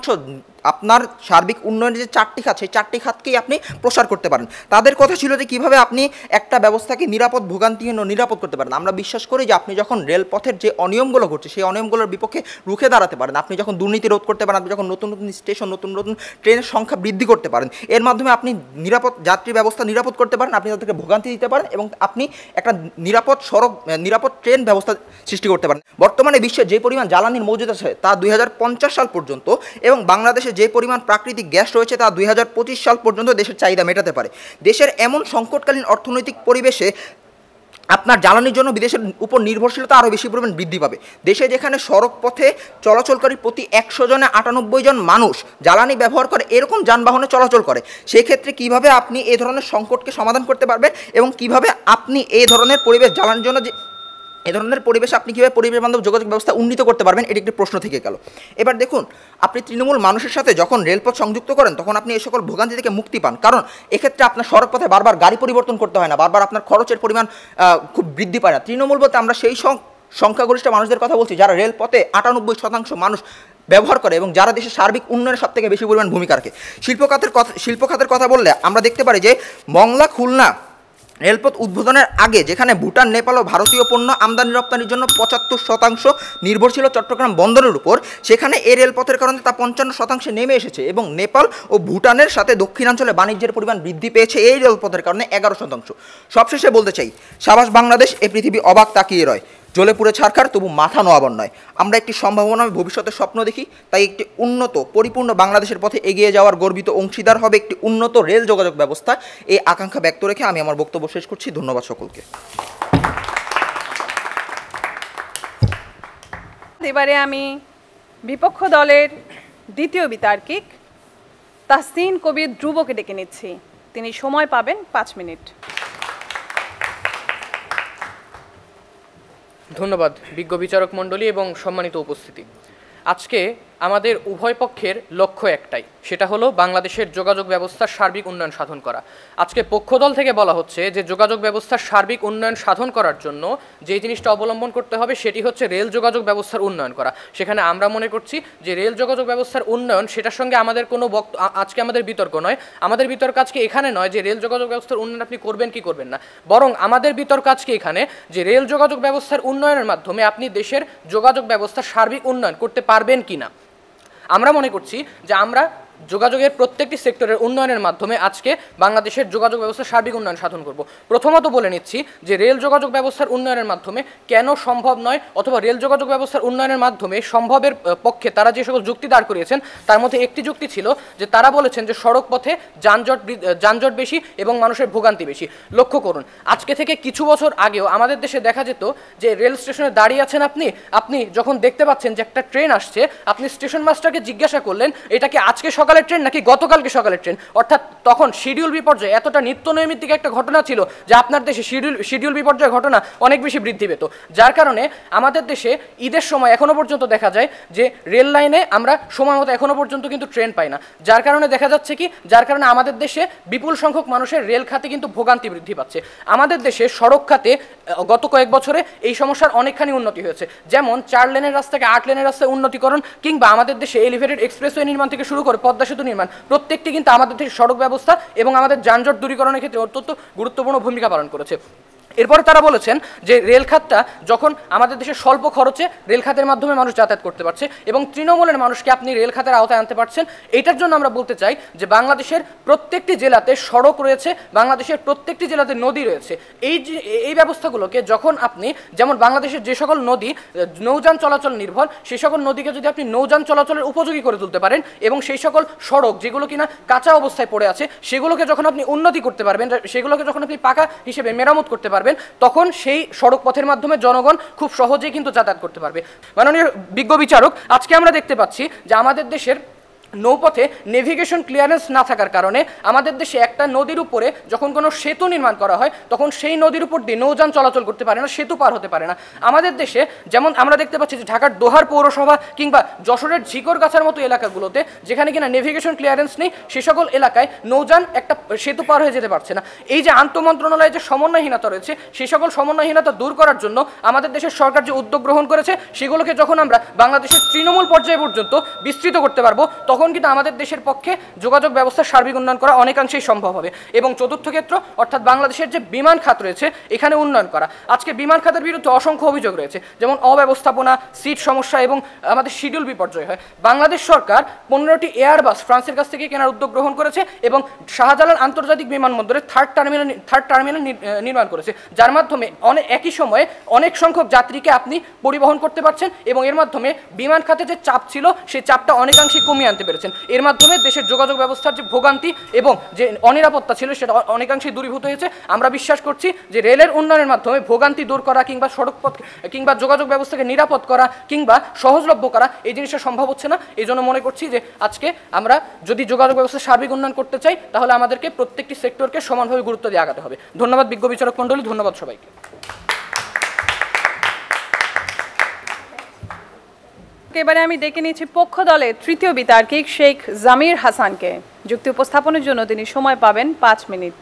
আপনার সার্বিক উন্নয়নের যে 4টি খাত, সেই 4টি খাতকেই আপনি প্রসার করতে পারেন। তাদের কথা ছিল যে কীভাবে আপনি একটা ব্যবস্থাকে নিরাপদ, ভোগান্তিহীন ও নিরাপদ করতে পারেন। আমরা বিশ্বাস করি যে আপনি যখন রেলপথের যে অনিয়মগুলো ঘটছে সেই অনিয়মগুলোর বিপক্ষে রুখে দাঁড়াতে পারেন, আপনি যখন দুর্নীতি রোধ করতে পারেন, আপনি যখন নতুন নতুন স্টেশন, নতুন নতুন ট্রেনের সংখ্যা বৃদ্ধি করতে পারেন, এর মাধ্যমে আপনি নিরাপদ যাত্রী ব্যবস্থা নিরাপদ করতে পারেন, আপনি তাদেরকে ভোগান্তি দিতে পারেন এবং আপনি একটা নিরাপদ সড়ক, নিরাপদ ট্রেন ব্যবস্থা সৃষ্টি করতে পারেন। বর্তমানে বিশ্বে যে পরিমাণ জ্বালানির মজুদ আছে তা 2050 সাল পর্যন্ত এবং বাংলাদেশে যে পরিমাণ প্রাকৃতিক গ্যাস রয়েছে তা 2025 সাল পর্যন্ত দেশের চাহিদা মেটাতে পারে। দেশের এমন সংকটকালীন অর্থনৈতিক পরিবেশে আপনার জ্বালানির জন্য বিদেশের উপর নির্ভরশীলতা আরও বেশি পরিমাণ বৃদ্ধি পাবে। দেশে যেখানে সড়ক পথে চলাচলকারী প্রতি 100 জনে 98 জন মানুষ জ্বালানি ব্যবহার করে এরকম যানবাহনে চলাচল করে, সেক্ষেত্রে কিভাবে আপনি এই ধরনের সংকটকে সমাধান করতে পারবেন এবং কিভাবে আপনি এই ধরনের পরিবেশ জ্বালানির জন্য যে এই ধরনের পরিবেশে আপনি কীভাবে পরিবেশ বান্ধব যোগাযোগ ব্যবস্থা উন্নীত করতে পারবেন, এটি একটি প্রশ্ন থেকে গেল। এবার দেখুন, আপনি তৃণমূল মানুষের সাথে যখন রেলপথ সংযুক্ত করেন তখন আপনি এই সকল ভোগান্তি থেকে মুক্তি পান, কারণ এক্ষেত্রে আপনার সড়কপথে বারবার গাড়ি পরিবর্তন করতে হয় না, বারবার আপনার খরচের পরিমাণ খুব বৃদ্ধি পায় না। তৃণমূল বলতে আমরা সেই সংখ্যাগরিষ্ঠ মানুষদের কথা বলছি যারা রেলপথে 98% মানুষ ব্যবহার করে এবং যারা দেশের সার্বিক উন্নয়নের সবথেকে বেশি পরিমাণ ভূমিকা রাখে। শিল্পখাতের কথা বললে আমরা দেখতে পারি যে মংলা খুলনা রেলপথ উদ্বোধনের আগে যেখানে ভুটান, নেপাল ও ভারতীয় পণ্য আমদানি রপ্তানির জন্য 75% নির্ভরশীল চট্টগ্রাম বন্দরের উপর, সেখানে এই রেলপথের কারণে তা 55% নেমে এসেছে এবং নেপাল ও ভুটানের সাথে দক্ষিণাঞ্চলে বাণিজ্যের পরিমাণ বৃদ্ধি পেয়েছে এই রেলপথের কারণে 11%। সবশেষে বলতে চাই, সাবাস বাংলাদেশ, এ পৃথিবী অবাক তাকিয়ে রয়, জ্বলে পুড়ে ছারখার তবু মাথা নোয়াবার নয়। আমরা একটি সম্ভাবনাময় ভবিষ্যতের স্বপ্ন দেখি, তাই একটি উন্নত পরিপূর্ণ বাংলাদেশের পথে এগিয়ে যাওয়ার গর্বিত অংশীদার হবে একটি উন্নত রেল যোগাযোগ ব্যবস্থা। এই আকাঙ্ক্ষা ব্যক্ত রেখে আমি আমার বক্তব্য শেষ করছি। ধন্যবাদ সকলকে। এবারে আমি বিপক্ষ দলের দ্বিতীয় বিতার্কিক তাহসিন কবির ধ্রুবকে ডেকে নিচ্ছি। তিনি সময় পাবেন 5 মিনিট। ধন্যবাদ বিজ্ঞ বিচারক মণ্ডলী এবং সম্মানিত উপস্থিতি। আজকে আমাদের উভয় পক্ষের লক্ষ্য একটাই, সেটা হলো বাংলাদেশের যোগাযোগ ব্যবস্থার সার্বিক উন্নয়ন সাধন করা। আজকে পক্ষদল থেকে বলা হচ্ছে যে যোগাযোগ ব্যবস্থার সার্বিক উন্নয়ন সাধন করার জন্য যে জিনিসটা অবলম্বন করতে হবে সেটি হচ্ছে রেল যোগাযোগ ব্যবস্থার উন্নয়ন করা। সেখানে আমরা মনে করছি যে রেল যোগাযোগ ব্যবস্থার উন্নয়ন, সেটার সঙ্গে আমাদের কোনো আজকে আমাদের বিতর্ক নয়। আমাদের বিতর্ক আজকে এখানে নয় যে রেল যোগাযোগ ব্যবস্থার উন্নয়ন আপনি করবেন কি করবেন না, বরং আমাদের বিতর্ক আজকে এখানে যে রেল যোগাযোগ ব্যবস্থার উন্নয়নের মাধ্যমে আপনি দেশের যোগাযোগ ব্যবস্থার সার্বিক উন্নয়ন করতে পারবেন কি না। আমরা মনে করছি যে আমরা যোগাযোগের প্রত্যেকটি সেক্টরের উন্নয়নের মাধ্যমে আজকে বাংলাদেশের যোগাযোগ ব্যবস্থার সার্বিক উন্নয়ন সাধন করব। প্রথমত বলে নিচ্ছি যে রেল যোগাযোগ ব্যবস্থার উন্নয়নের মাধ্যমে কেন সম্ভব নয়, অথবা রেল যোগাযোগ ব্যবস্থার উন্নয়নের মাধ্যমে সম্ভবের পক্ষে তারা যে সকল যুক্তি দাঁড় করিয়েছেন তার মধ্যে একটি যুক্তি ছিল যে তারা বলেছেন যে সড়ক পথে যানজট বেশি এবং মানুষের ভোগান্তি বেশি। লক্ষ্য করুন, আজকে থেকে কিছু বছর আগেও আমাদের দেশে দেখা যেত যে রেল স্টেশনে দাঁড়িয়ে আছেন আপনি যখন দেখতে পাচ্ছেন যে একটা ট্রেন আসছে, আপনি স্টেশন মাস্টারকে জিজ্ঞাসা করলেন এটা কি আজকে সকালের ট্রেন নাকি গতকালকে সকালের ট্রেন। অর্থাৎ তখন শিডিউল বিপর্যয় এতটা নিত্য নৈমিত্তিক একটা ঘটনা ছিল যে আপনার দেশে শিডিউল বিপর্যয় ঘটনা অনেক বেশি বৃদ্ধি পেত, যার কারণে আমাদের দেশে ঈদের সময় এখনো পর্যন্ত দেখা যায় যে রেল লাইনে আমরা সময় মতো এখনো পর্যন্ত কিন্তু ট্রেন পাই না, যার কারণে দেখা যাচ্ছে কি, যার কারণে আমাদের দেশে বিপুল সংখ্যক মানুষের রেল খাতে কিন্তু ভোগান্তি বৃদ্ধি পাচ্ছে। আমাদের দেশে সড়ক খাতে গত কয়েক বছরে এই সমস্যার অনেকখানি উন্নতি হয়েছে, যেমন 4 লেনের রাস্তাকে 8 লেনের রাস্তায় উন্নতিকরণ, কিংবা আমাদের দেশে এলিভেটেড এক্সপ্রেসওয়ে নির্মাণ থেকে শুরু করে পদ্মা সেতু নির্মাণ, প্রত্যেকটি কিন্তু আমাদের দেশের সড়ক ব্যবস্থা এবং আমাদের যানজট দূরীকরণের ক্ষেত্রে অত্যন্ত গুরুত্বপূর্ণ ভূমিকা পালন করেছে। এরপরে তারা বলেছেন যে রেলখাতটা যখন আমাদের দেশে স্বল্প খরচে রেলখাতের মাধ্যমে মানুষ যাতায়াত করতে পারছে এবং তৃণমূলের মানুষকে আপনি রেলখাতের আওতায় আনতে পারছেন, এটার জন্য আমরা বলতে চাই যে বাংলাদেশের প্রত্যেকটি জেলাতে সড়ক রয়েছে, বাংলাদেশের প্রত্যেকটি জেলাতে নদী রয়েছে। এই ব্যবস্থাগুলোকে যখন আপনি, যেমন বাংলাদেশের যে সকল নদী নৌযান চলাচল নির্ভর, সেই সকল নদীকে যদি আপনি নৌযান চলাচলের উপযোগী করে তুলতে পারেন এবং সেই সকল সড়ক যেগুলো কিনা কাঁচা অবস্থায় পড়ে আছে সেগুলোকে যখন আপনি উন্নতি করতে পারবেন, সেগুলোকে যখন আপনি পাকা হিসেবে মেরামত করতে পারবেন, তখন সেই সড়ক পথের মাধ্যমে জনগণ খুব সহজেই কিন্তু যাতায়াত করতে পারবে। মাননীয় বিজ্ঞ বিচারক, আজকে আমরা দেখতে পাচ্ছি যে আমাদের দেশের নৌপথে নেভিগেশন ক্লিয়ারেন্স না থাকার কারণে আমাদের দেশে একটা নদীর উপরে যখন কোনো সেতু নির্মাণ করা হয় তখন সেই নদীর উপর দিয়ে নৌযান চলাচল করতে পারে না, সেতু পার হতে পারে না। আমাদের দেশে যেমন আমরা দেখতে পাচ্ছি যে ঢাকার দোহার পৌরসভা কিংবা যশোরের ঝিকরগাছার মতো এলাকাগুলোতে যেখানে কিনা নেভিগেশন ক্লিয়ারেন্স নেই, সে সকল এলাকায় নৌযান একটা সেতু পার হয়ে যেতে পারছে না। এই যে আন্তঃমন্ত্রণালয়ে যে সমন্বয়হীনতা রয়েছে, সেই সকল সমন্বয়হীনতা দূর করার জন্য আমাদের দেশের সরকার যে উদ্যোগ গ্রহণ করেছে সেগুলোকে যখন আমরা বাংলাদেশের তৃণমূল পর্যায় পর্যন্ত বিস্তৃত করতে পারবো, তখন কিন্তু আমাদের দেশের পক্ষে যোগাযোগ ব্যবস্থার সার্বিক উন্নয়ন করা অনেকাংশেই সম্ভব হবে। এবং চতুর্থ ক্ষেত্র অর্থাৎ বাংলাদেশের যে বিমান খাত রয়েছে এখানে উন্নয়ন করা। আজকে বিমান খাতের বিরুদ্ধে অসংখ্য অভিযোগ রয়েছে, যেমন অব্যবস্থাপনা, সিট সমস্যা এবং আমাদের শিডিউল বিপর্যয় হয়। বাংলাদেশ সরকার 15টি এয়ারবাস ফ্রান্সের কাছ থেকে কেনার উদ্যোগ গ্রহণ করেছে এবং শাহজালাল আন্তর্জাতিক বিমানবন্দরে থার্ড টার্মিনাল নির্মাণ করেছে, যার মাধ্যমে একই সময়ে অনেক সংখ্যক যাত্রীকে আপনি পরিবহন করতে পারছেন এবং এর মাধ্যমে বিমান খাতে যে চাপ ছিল সেই চাপটা অনেকাংশে কমিয়ে আনতে পেরেছেন। এর মাধ্যমে দেশের যোগাযোগ ব্যবস্থার যে ভোগান্তি এবং যে অনিরাপত্তা ছিল সেটা অনেকাংশেই দূরীভূত হয়েছে। আমরা বিশ্বাস করছি যে রেলের উন্নয়নের মাধ্যমে ভোগান্তি দূর করা কিংবা সড়কপথ কিংবা যোগাযোগ ব্যবস্থাকে নিরাপদ করা কিংবা সহজলভ্য করা এই জিনিসটা সম্ভব হচ্ছে না। এই জন্য মনে করছি যে আজকে আমরা যদি যোগাযোগ ব্যবস্থার সার্বিক উন্নয়ন করতে চাই তাহলে আমাদেরকে প্রত্যেকটি সেক্টরকে সমানভাবে গুরুত্ব দিয়ে আগাতে হবে। ধন্যবাদ বিজ্ঞ বিচারক মণ্ডলী, ধন্যবাদ সবাইকে। এবারে আমি ডেকে নিয়েছি পক্ষ দলের তৃতীয় বিতার্কিক শেখ জামির হাসানকে। যুক্তি উপস্থাপনের জন্য তিনি সময় পাবেন 5 মিনিট।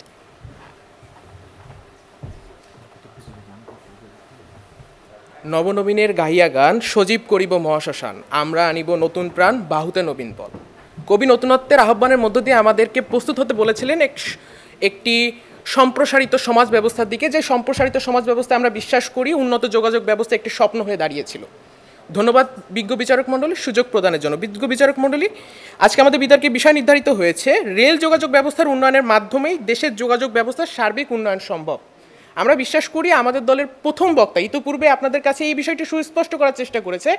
নবনবীনের গাহিয়া গান সজীব করিব মহাশ্মশান, আমরা আনিব নতুন প্রাণ বাহুতে নবীন বল। কবি নতুনত্বের আহ্বানের মধ্য দিয়ে আমাদেরকে প্রস্তুত হতে বলেছিলেন একটি সম্প্রসারিত সমাজ ব্যবস্থার দিকে, যে সম্প্রসারিত সমাজ ব্যবস্থা আমরা বিশ্বাস করি উন্নত যোগাযোগ ব্যবস্থা একটি স্বপ্ন হয়ে দাঁড়িয়েছিল। ধন্যবাদ বিজ্ঞ বিচারক মণ্ডলী সুযোগ প্রদানের জন্য। বিজ্ঞ বিচারক মণ্ডলী, আজকে আমাদের বিতর্কের বিষয় নির্ধারিত হয়েছে রেল যোগাযোগ ব্যবস্থার উন্নয়নের মাধ্যমেই দেশের যোগাযোগ ব্যবস্থার সার্বিক উন্নয়ন সম্ভব। আমরা বিশ্বাস করি আমাদের দলের প্রথম বক্তা ইতিপূর্বে আপনাদের কাছে এই বিষয়টি সুস্পষ্ট করার চেষ্টা করেছে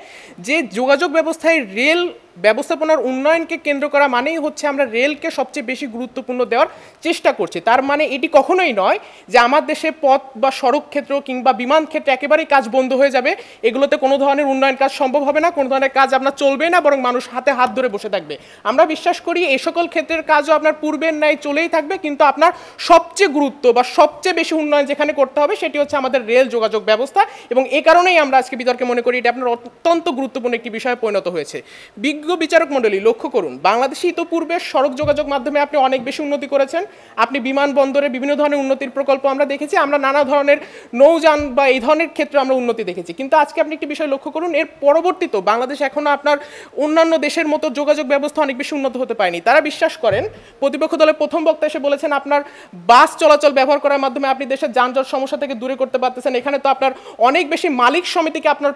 যে যোগাযোগ ব্যবস্থায় রেল ব্যবস্থাপনার উন্নয়নকে কেন্দ্র করা মানেই হচ্ছে আমরা রেলকে সবচেয়ে বেশি গুরুত্বপূর্ণ দেওয়ার চেষ্টা করছি। তার মানে এটি কখনোই নয় যে আমার দেশে পথ বা সড়ক ক্ষেত্র কিংবা বিমান ক্ষেত্রে একেবারেই কাজ বন্ধ হয়ে যাবে, এগুলোতে কোনো ধরনের উন্নয়ন কাজ সম্ভব হবে না, কোনো ধরনের কাজ আপনার চলবে না, বরং মানুষ হাতে হাত ধরে বসে থাকবে। আমরা বিশ্বাস করি এই সকল ক্ষেত্রের কাজও আপনার পূর্বের ন্যায় চলেই থাকবে, কিন্তু আপনার সবচেয়ে গুরুত্ব বা সবচেয়ে বেশি উন্নয়ন যেখানে করতে হবে সেটি হচ্ছে আমাদের রেল যোগাযোগ ব্যবস্থা। এবং এই কারণেই আমরা আজকে বিতর্কে মনে করি এটা আপনার অত্যন্ত গুরুত্বপূর্ণ একটি বিষয়ে পরিণত হয়েছে। বিজ্ঞ বিচারক মণ্ডলী, লক্ষ্য করুন বাংলাদেশে ইতোপূর্বে সড়ক যোগাযোগ মাধ্যমে আপনি অনেক বেশি উন্নতি করেছেন। আপনি বিমানবন্দরে বিভিন্ন ধরনের উন্নতির প্রকল্প আমরা দেখেছি, আমরা নানা ধরনের নৌযান বা এই ধরনের ক্ষেত্রে আমরা উন্নতি দেখেছি। কিন্তু আজকে আপনি একটি বিষয় লক্ষ্য করুন, এর পরবর্তীতেও বাংলাদেশ এখনও আপনার অন্যান্য দেশের মতো যোগাযোগ ব্যবস্থা অনেক বেশি উন্নত হতে পারেনি। তারা বিশ্বাস করেন, প্রতিপক্ষ দলের প্রথম বক্তা এসে বলেছেন আপনার বাস চলাচল ব্যবহার করার মাধ্যমে আপনি দেশের যানজট সমস্যা থেকে দূরে করতে পারতেছেন। এখানে তো আপনার অনেক বেশি মালিক সমিতিকে আপনার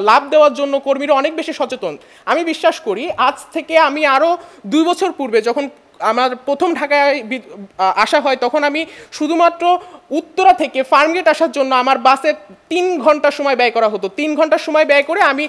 লাভ দেওয়ার জন্য কর্মীরা অনেক বেশি সচেতন। আমি বিশ্বাস করি আজ থেকে আমি আরও 2 বছর পূর্বে যখন আমার প্রথম ঢাকায় আসা হয় তখন আমি শুধুমাত্র উত্তরা থেকে ফার্মগেট আসার জন্য আমার বাসে 3 ঘন্টা সময় ব্যয় করা হতো। 3 ঘন্টা সময় ব্যয় করে আমি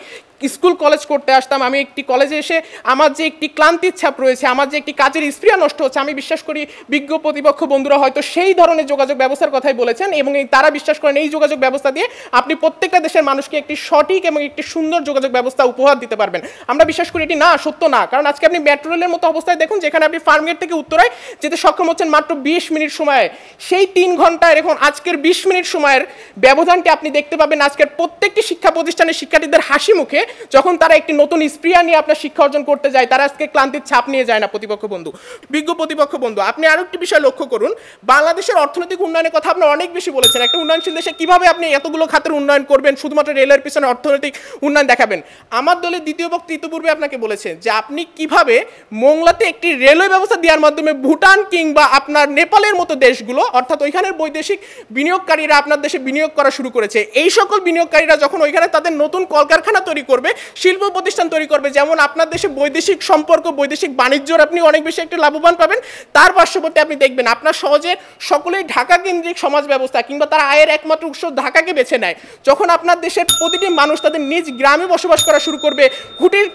স্কুল কলেজ করতে আসতাম। আমি একটি কলেজে এসে আমার যে একটি ক্লান্তির ছাপ রয়েছে, আমার যে একটি কাজের স্পৃহা নষ্ট হচ্ছে, আমি বিশ্বাস করি বিজ্ঞ প্রতিপক্ষ বন্ধুরা হয়তো সেই ধরনের যোগাযোগ ব্যবস্থার কথাই বলেছেন এবং তারা বিশ্বাস করেন এই যোগাযোগ ব্যবস্থা দিয়ে আপনি প্রত্যেকটা দেশের মানুষকে একটি সঠিক এবং একটি সুন্দর যোগাযোগ ব্যবস্থা উপহার দিতে পারবেন। আমরা বিশ্বাস করি এটি না, সত্য না। কারণ আজকে আপনি মেট্রো রেলের মতো অবস্থায় দেখুন যেখানে আপনি ফার্মগেট থেকে উত্তরায় যেতে সক্ষম হচ্ছেন মাত্র 20 মিনিট সময়ে, সেই 3 ঘন্টায় এখন আজকের 20 মিনিট সময়ের ব্যবধানটি আপনি দেখতে পাবেন আজকের প্রত্যেকটি শিক্ষা প্রতিষ্ঠানের শিক্ষার্থীদের হাসি মুখে যখন তারা একটি নতুন স্প্রিয়া নিয়ে আপনার শিক্ষা অর্জন করতে যায়, তারা আজকে ক্লান্তির ছাপ নিয়ে যায় না। প্রতিপক্ষ বন্ধু, বিজ্ঞ প্রতিপক্ষ বন্ধু, আপনি আরো একটি বিষয় লক্ষ্য করুন, বাংলাদেশের অর্থনৈতিক উন্নয়নের কথা আপনি অনেক বেশি বলেছেন। একটা উন্নয়নশীল দেশে কিভাবে আপনি এতগুলো খাতের উন্নয়ন করবেন, শুধুমাত্র রেলের পিছনে অর্থনৈতিক উন্নয়ন দেখাবেন? আমার দলের দ্বিতীয় বক্তা ইতিপূর্বে আপনাকে বলেছেন যে আপনি কিভাবে মোংলাতে একটি রেলওয়ে ব্যবস্থা দেওয়ার মাধ্যমে ভুটান কিংবা আপনার নেপালের মতো দেশগুলো, অর্থাৎ ওইখানের বৈদেশিক বিনিয়োগকারীরা আপনার দেশে বিনিয়োগ করা শুরু করেছে। এই সকল বিনিয়োগকারীরা যখন ওইখানে তাদের নতুন কলকারখানা তৈরি করবে, শিল্প প্রতিষ্ঠান তৈরি করবে, যেমন আপনার দেশে বৈদেশিক সম্পর্ক, বৈদেশিক বাণিজ্যর আপনি অনেক বেশি একটা লাভবান পাবেন, তার পার্শ্ববর্তী আপনি দেখবেন আপনার সহজে সকলেই ঢাকা কেন্দ্রিক সমাজ ব্যবস্থা কিংবা তারা আয়ের একমাত্র উৎস ঢাকাকে বেছে নেয়। যখন আপনার দেশের প্রতিটি মানুষ তাদের নিজ গ্রামে বসবাস করা শুরু করবে,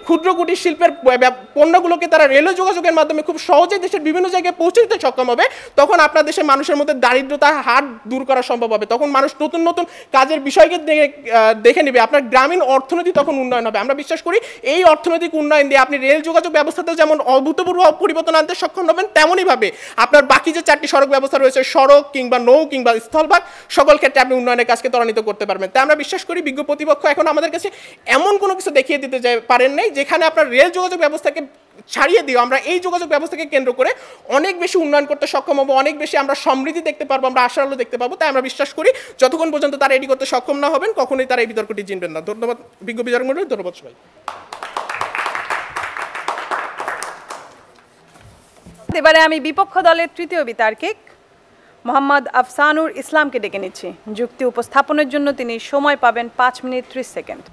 ক্ষুদ্র কুটির শিল্পের পণ্যগুলোকে তারা রেলওয়ে যোগাযোগের মাধ্যমে খুব সহজে দেশের বিভিন্ন জায়গায় পৌঁছে দিতে সক্ষম হবে, তখন আপনার দেশের মানুষের মধ্যে দারিদ্রতার হার দূর করা সম্ভব হবে। তখন মানুষ নতুন নতুন কাজের বিষয়কে দেখে নেবে, আপনার গ্রামীণ অর্থনীতি তখন উন্নয়ন হবে। আমরা বিশ্বাস করি এই অর্থনৈতিক উন্নয়ন দিয়ে আপনি রেল যোগাযোগ ব্যবস্থাতেও যেমন অভূতপূর্ব পরিবর্তন আনতে সক্ষম হবেন, তেমনইভাবে আপনার বাকি যে 4টি সড়ক ব্যবস্থা রয়েছে, সড়ক কিংবা নৌ কিংবা স্থলভাগ, সকল ক্ষেত্রে আপনি উন্নয়নের কাজকে ত্বরান্বিত করতে পারবেন। তাই আমরা বিশ্বাস করি বিজ্ঞ প্রতিপক্ষ এখন আমাদের কাছে এমন কোনো কিছু দেখিয়ে দিতে পারেন নাই যেখানে আপনার রেল যোগাযোগ ব্যবস্থাকে ছাড়িয়ে দিও আমরা এই যোগাযোগ ব্যবস্থাকে কেন্দ্র করে অনেক বেশি উন্নয়ন করতে সক্ষম হবো, অনেক বেশি আমরা সমৃদ্ধি দেখতে পারবো, আমরা আশার আলো দেখতে পাবো। তাই আমরা বিশ্বাস করি যতক্ষণ পর্যন্ত তারা এটি করতে সক্ষম না হবেন, কখনোই তারা এই বিতর্কটি জিতবেন না। ধন্যবাদ বিজ্ঞ বিচারক মণ্ডলী, ধন্যবাদ সবাই। এবারে আমি বিপক্ষ দলের তৃতীয় বিতার্কিক মোহাম্মদ আফসানুর ইসলামকে ডেকে নিচ্ছি। যুক্তি উপস্থাপনের জন্য তিনি সময় পাবেন 5 মিনিট 30 সেকেন্ড।